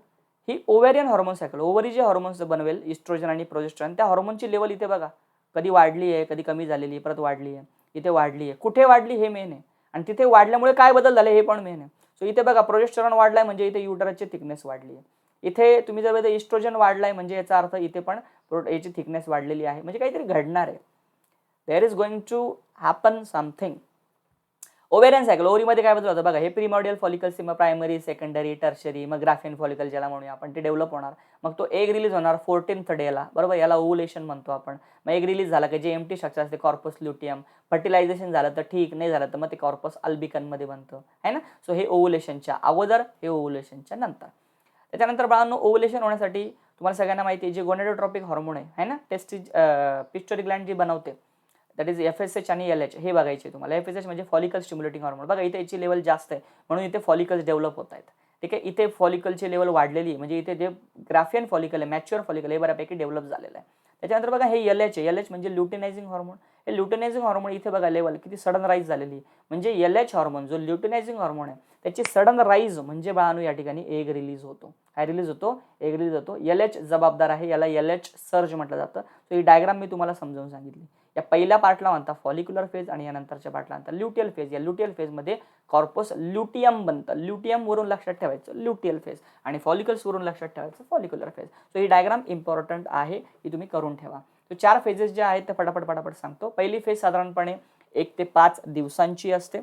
[SPEAKER 1] ही ओव्हॅरियन हॉर्मोन सायकल. ओव्हरी जे हॉर्मोन्स बनवेल, इस्ट्रोजन आणि प्रोजेस्टेरॉन, त्या हॉर्मोनची लेवल इथे बघा, कधी वाढली आहे, कधी कमी झालेली आहे, परत वाढली आहे, इथे वाढली आहे. कुठे वाढली हे मेन आहे, आणि तिथे वाढल्यामुळे काय बदल झाले हे पण मेन आहे. सो इथे बघा प्रोजेस्टेरॉन वाढलाय म्हणजे इथे युटरसची थिकनेस वाढली आहे. इथे तुम्ही जर बघितलं इस्ट्रोजन वाढलाय म्हणजे याचा अर्थ इथे पण याची थिकनेस वाढलेली आहे, म्हणजे काहीतरी घडणार आहे. There is going to happen something. Ovarian cycle, ओव्हरीमध्ये काय बदल होतं बघा. हे प्रीमॉर्डियल फॉलिकल्स, मग प्रायमरी, सेकंडरी, टर्शरी, मग ग्राफियन फॉलिकल ज्याला म्हणूया आपण, ते डेव्हलप होणार. मग तो एग रिलीज होणार 14th डेला, बरोबर, याला ओव्हुलेशन म्हणतो आपण. मग एग रिलीज झाला की जे एम्प्टी स्ट्रक्चर असते कॉर्पस ल्युटियम, फर्टिलायझेशन झालं तर ठीक, नाही झालं तर मग ते कॉर्पस अल्बिकनमध्ये बनतं, आहे ना. सो हे ओव्हुलेशनच्या अगोदर, हे ओव्हुलेशनच्या नंतर. त्याच्यानंतर बाळांनो ओव्हुलेशन होण्यासाठी तुम्हाला सगळ्यांना माहिती आहे जे गोनेडोट्रॉपिक हॉर्मोन आहे ना, पिट्युटरी ग्लँड जी बनवते, दॅट इज FSH आणि LH, हे बघायचे तुम्हाला. FSH म्हणजे फॉलिकल स्टिम्युलेटिंग हॉर्मोन. बघा इथे याची लेवल जास्त आहे म्हणून इथे फॉलिकल्स डेव्हलप होत आहेत, ठीक आहे. इथे फॉलिकलची लेवल वाढलेली आहे म्हणजे इथे जे ग्राफियन फॉलिकल आहे, मॅच्युअर फॉलिकल, हे बऱ्यापैकी डेव्हलप झालेलं आहे. त्याच्यानंतर बघा हे LH आहे. LH म्हणजे ल्युटिनायझिंग हॉर्मोन. हे ल्युटिनायझिंग हॉर्मोन इथे बघा लेवल किती सडन राईज झालेली, म्हणजे LH हॉर्मोन जो ल्युटिनायझिंग हॉर्मोन आहे त्याची सडन राईज म्हणजे बाळांनो या ठिकाणी एग रिलीज होतो. काय रिलीज होतो? एग रिलीज होतो. LH जबाबदार आहे, याला LH सर्ज म्हटलं जातं. तर ही डायग्राम मी तुम्हाला समजावून सांगितली. या पहिल्या पार्टला म्हणतात फॉलिक्युलर फेज आणि या नंतरच्या पार्टला म्हणतात ल्युटियल फेज. या ल्युटियल फेजमध्ये कॉर्पस ल्युटियम बनतं. ल्युटियम वरून लक्षात ठेवायचं ल्युटियल फेज, आणि फॉलिकल्स वरून लक्षात ठेवायचं फॉलिक्युलर फेज. सो ही डायग्राम इम्पॉर्टंट आहे, ही तुम्ही करून ठेवा. तो 4 फेजेस जे आहेत ते फटाफट सांगतो. पहिली फेज साधारणपणे 1 ते 5 दिवसांची असते.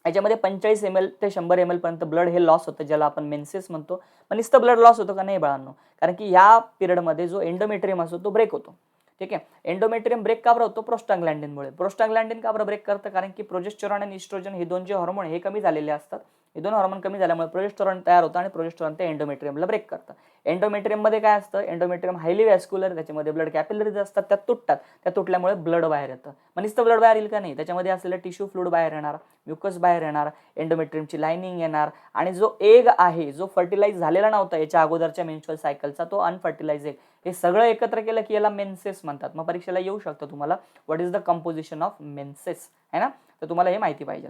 [SPEAKER 1] याच्यामध्ये 45 ml ते 100 ml पर्यंत ब्लड हे लॉस होतं, ज्याला आपण मेन्सेस म्हणतो. पण नुसतं ब्लड लॉस होतं का? नाही बाळांनो, कारण की ह्या पिरियडमध्ये जो एंडोमेट्रियम असतो तो ब्रेक होतो, ठीक आहे. एंडोमेट्रियम ब्रेक का बरं होतो? प्रोस्टाग्लॅन्डिनमुळे. प्रोस्टाग्लॅन्डिन का बरं ब्रेक करतं? कारण की प्रोजेस्टेरॉन आणि इस्ट्रोजन हे दोन जे हॉर्मोन हे कमी झालेले असतात. हे दोन हॉर्मोन कमी झाल्यामुळे प्रोजेस्टेरॉन तयार होतं आणि प्रोजेस्टेरॉन ते एंडोमेट्रियमला ब्रेक करतं. एंडोमेट्रियममध्ये काय असतं? एंडोमेट्रियम हायली वॅस्क्युलर, त्याच्यामध्ये ब्लड कॅपिलरीज असतात, त्या तुटतात. त्या तुटल्यामुळे ब्लड बाहेर येतं. मग नुसतं ब्लड बाहेर येईल का? नाही, त्याच्यामध्ये असलेलं टिश्यू फ्लुइड बाहेर येणार, म्युकस बाहेर येणार, एंडोमेट्रियमची लाइनिंग येणार, आणि जो एग आहे जो फर्टिलाइज झालेला नव्हता याच्या अगोदरच्या मेन्स्ट्रुअल सायकलचा, तो अनफर्टिलाइज एग, हे सगळं एकत्र केलं की याला मेन्सेस म्हणतात. मग परीक्षेला येऊ शकतं तुम्हाला what is the composition of menses, है ना, तर तुम्हाला हे माहिती पाहिजे.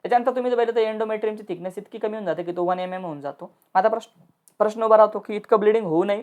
[SPEAKER 1] त्याच्यानंतर तुम्ही पाहिलं तर एंडोमेट्रियमची थिकनेस इतकी कमी होऊन जाते की तो 1 mm होऊन जातो. आता प्रश्न उभा राहतो की इतकं ब्लिडिंग होऊ नये,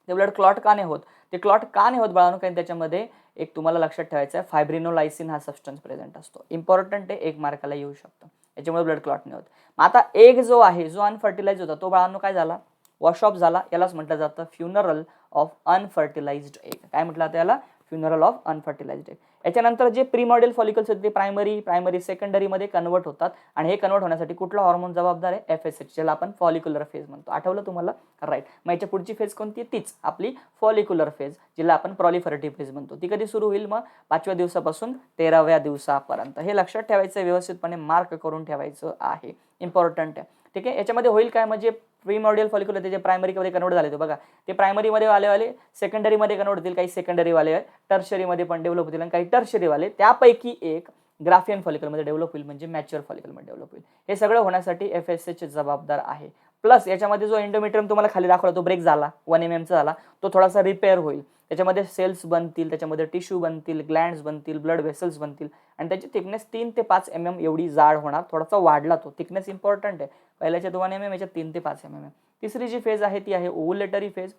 [SPEAKER 1] ते ब्लड क्लॉट का नाही होत? ते क्लॉट का नाही होत बाळांनो? कारण त्याच्यामध्ये एक तुम्हाला लक्षात ठेवायचं आहे, फायब्रिनोलायसिन हा सबस्टन्स प्रेझेंट असतो. इम्पॉर्टंट आहे, 1 मार्काला येऊ शकतं. याच्यामुळे ब्लड क्लॉट नाही होत. मग आता एग जो आहे जो अनफर्टिलाइज होता तो बाळांनो काय झाला? वॉश ऑफ झाला. यालाच म्हटलं जातं फ्युनरल ऑफ अनफर्टिलाइज्ड एग. काय म्हटलं जातं याला? Funeral of unfertilised egg. याच्यानंतर जे प्रीमॉडियल फॉलिकल्स आहेत ते प्रायमरी सेकंडरीमध्ये कन्वर्ट होतात आणि हे कन्वर्ट होण्यासाठी कुठला हॉर्मोन जबाबदार आहे, FSH, ज्याला आपण फॉलिक्युलर फेज म्हणतो. आठवलं तुम्हाला? राईट. मग याच्या पुढची फेज कोणती? तीच आपली फॉलिक्युलर फेज, जिला आपण प्रॉलिफरेटिव्ह फेज म्हणतो. ती कधी सुरू होईल? मग 5व्या दिवसापासून 13व्या दिवसापर्यंत. हे लक्षात ठेवायचं, व्यवस्थितपणे मार्क करून ठेवायचं आहे, इम्पॉर्टंट आहे. ठीक आहे. याच्यामध्ये होईल काय, म्हणजे प्रीमॉडियल फॉलिक्युलर ते जे प्रायमरीमध्ये कन्वर्ट झाले बघा, ते प्रायमरीमध्ये वाले सेकंडरीमध्ये कन्वर्ट होतील, काही सेकंडरीवाले टर्शरीमध्ये पण डेव्हलप होतील आणि काही टर्शरीवाले त्यापैकी एक ग्राफियन फॉलिकलमध्ये डेव्हलप होईल, म्हणजे मॅच्युअर फॉलिकलमध्ये डेव्हलप होईल. हे सगळं होण्यासाठी FSH जबाबदार आहे. प्लस याच्यामध्ये जो एंडोमेट्रियम तुम्हाला खाली दाखवला तो ब्रेक झाला, 1 mm चा झाला, तो थोडासा रिपेअर होईल. त्याच्यामध्ये सेल्स बनतील, त्याच्यामध्ये टिश्यू बनतील, ग्लँड्स बनतील, ब्लड वेसल्स बनतील आणि त्याची थिकनेस 3 ते 5 mm एवढी जाड होणार. थोडासा वाढला तो, थिकनेस इम्पॉर्टंट आहे. पहिल्याच्या 2 mm, याच्या 3 ते 5 mm. तिसरी जी फेज आहे ती आहे ओव्हुलेटरी फेज.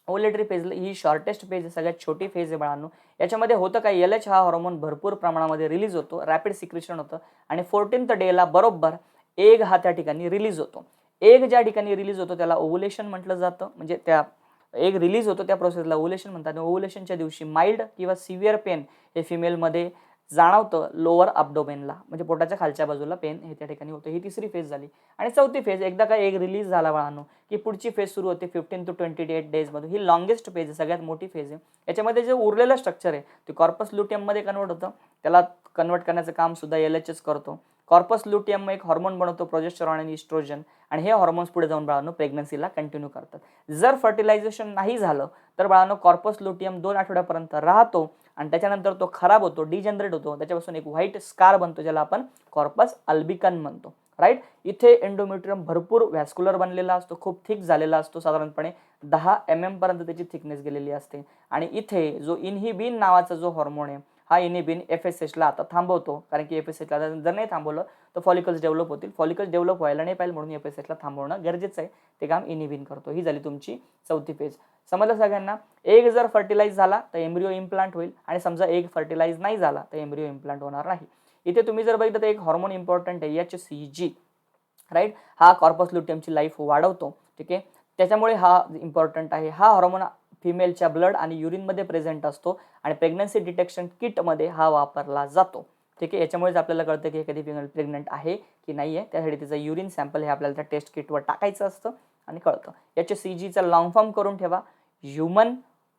[SPEAKER 1] ओव्हुलेटरी फेज ही शॉर्टेस्ट फेज आहे, सगळ्यात छोटी फेज आहे बाळांनो. याच्यामध्ये होतं काय, LH हा हॉर्मोन भरपूर प्रमाणामध्ये रिलीज होतो, रॅपिड सिक्रेशन होतं आणि 14th डेला बरोबर एग हा त्या ठिकाणी रिलीज होतो. एग ज्या ठिकाणी रिलीज होतो त्याला ओव्हुलेशन म्हटलं जातं, म्हणजे त्या एग रिलीज होतो त्या प्रोसेसला ओव्हुलेशन म्हणतात. ओव्हुलेशनच्या दिवशी माइल्ड किंवा सिव्हिअर पेन हे फिमेलमध्ये जाणवतं लोअर अब्डोमेनला, म्हणजे पोटाच्या खालच्या बाजूला पेन हे त्या ठिकाणी होतं. ही तिसरी फेज झाली. आणि चौथी फेज, एकदा का एग रिलीज झाला बाळांनो की पुढची फेज सुरू होते 15 to 28 डेज मध्ये. ही लॉंगेस्ट फेज आहे, सगळ्यात मोठी फेज आहे. याच्यामध्ये जे उरलेलं स्ट्रक्चर आहे ते कॉर्पस लुटियम मध्ये कन्वर्ट होतं. त्याला कन्वर्ट करण्याचं काम सुद्धा LHच करतो. कॉर्पस लुटियम एक हॉर्मोन बनवतो, प्रोजेस्टेरॉन आणि इस्ट्रोजन, आणि हे हॉर्मोन्स पुढे जाऊन बाळांनो प्रेग्नन्सीला कंटिन्यू करतात. जर फर्टिलायझेशन नाही झालं तर बाळांनो कॉर्पस लुटियम 2 आठवड्यापर्यंत राहतो आणि त्याच्यानंतर तो खराब होतो, डिजनरेट होतो. त्याच्यापासून एक व्हाईट स्कार बनतो, ज्याला आपण कॉर्पस अल्बिकन म्हणतो. राईट. इथे एंडोमेट्रियम भरपूर व्हॅस्क्युलर बनलेला असतो, खूप थिक झालेला असतो, साधारणपणे 10 mm पर्यंत त्याची थिकनेस गेलेली असते. आणि इथे जो इनहिबिन नावाचा जो हॉर्मोन आहे, हा इनहिबिन FSH ला आता थांबवतो, कारण की FSH ला जर नाही थांबवलं तर फॉलिकल्स डेव्हलप होतील. फॉलिकल्स डेव्हलप व्हायला नाही पाहिजे म्हणून FSH ला थांबवणं गरजेचं आहे. ते काम इनहिबिन करतो. ही झाली तुमची चौथी फेज. समजलं सगळ्यांना? एग जर फर्टिलाइज झाला तर एम्ब्रिओ इम्प्लांट होईल आणि समजा एग फर्टिलाइज नाही झाला तर एम्ब्रिओ इम्प्लांट होणार नाही. इथे तुम्ही जर बघितलं तर एक हॉर्मोन इम्पॉर्टंट आहे, HCG. राईट. हा कॉर्पस लुटियमची लाईफ वाढवतो. ठीक आहे. त्याच्यामुळे हा इम्पॉर्टंट आहे. हा हॉर्मोन फिमेलच्या ब्लड आणि युरिनमध्ये प्रेझेंट असतो आणि प्रेग्नन्सी डिटेक्शन किटमध्ये हा वापरला जातो. ठीक आहे. याच्यामुळेच आपल्याला कळतं की एखादी फिमेल प्रेग्नंट आहे की नाही आहे. त्यासाठी तिचं युरिन सॅम्पल हे आपल्याला त्या टेस्ट किटवर टाकायचं असतं आणि कळतं. HCGचा लॉंग फॉर्म करून ठेवा, ह्युमन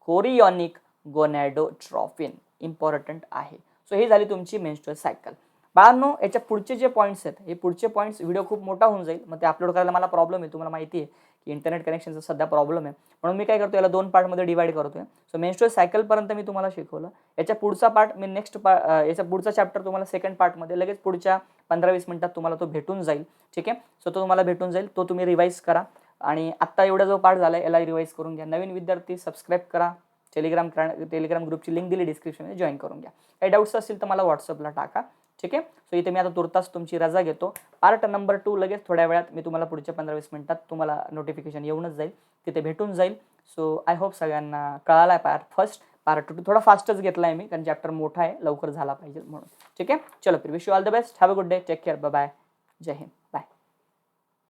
[SPEAKER 1] कोरियोनिक गोनॅडोट्रॉफिन. इम्पॉर्टंट आहे. सो ही झाली तुमची मेन्स्ट्रुअल सायकल. बाळांनो, याच्या पुढचे जे पॉईंट्स आहेत, हे पुढचे पॉईंट्स व्हिडिओ खूप मोठा होऊन जाईल, मग ते अपलोड करायला मला प्रॉब्लेम आहे. तुम्हाला माहिती आहे की इंटरनेट कनेक्शनचा सध्या प्रॉब्लेम आहे, म्हणून मी काय करतो, याला 2 पार्टमध्ये डिवाइड करतोय. सो मेन्स्ट्रुअल सायकलपर्यंत मी तुम्हाला शिकवलं. याच्या पुढचा पार्ट मी याचा पुढचा चॅप्टर तुम्हाला सेकंड पार्टमध्ये लगेच पुढच्या 15-20 मिनिटात तुम्हाला तो भेटून जाईल. ठीक आहे. सो तो तुम्हाला भेटून जाईल, तो तुम्ही रिवाईज करा. आणि आत्ता एवढा जो पार्ट झाला याला रिवाईज करून घ्या. नवीन विद्यार्थी सबस्क्राईब करा. टेलिग्राम ग्रुपची लिंक दिली डिस्क्रिप्शनमध्ये, जॉईन करून घ्या. काही डाऊट्स असतील तर मला व्हॉट्सअपला टाका. ठीक आहे. सो इथे मी आता तुर्तास तुमची रजा घेतो. पार्ट नंबर 2 लगेच थोड्या वेळात मी तुम्हाला पुढच्या 15-20 मिनिटात तुम्हाला नोटिफिकेशन येऊनच जाईल, तिथे भेटून जाईल. सो आय होप सगळ्यांना कळाला आहे पार्ट फर्स्ट. पार्ट 2 थोडा फास्टच घेतला आहे मी, कारण चॅप्टर मोठा आहे, लवकर झाला पाहिजे म्हणून. ठीक आहे. चलो फिर wish you all the best. Have a good day. Take care. Bye bye. जय हिंद.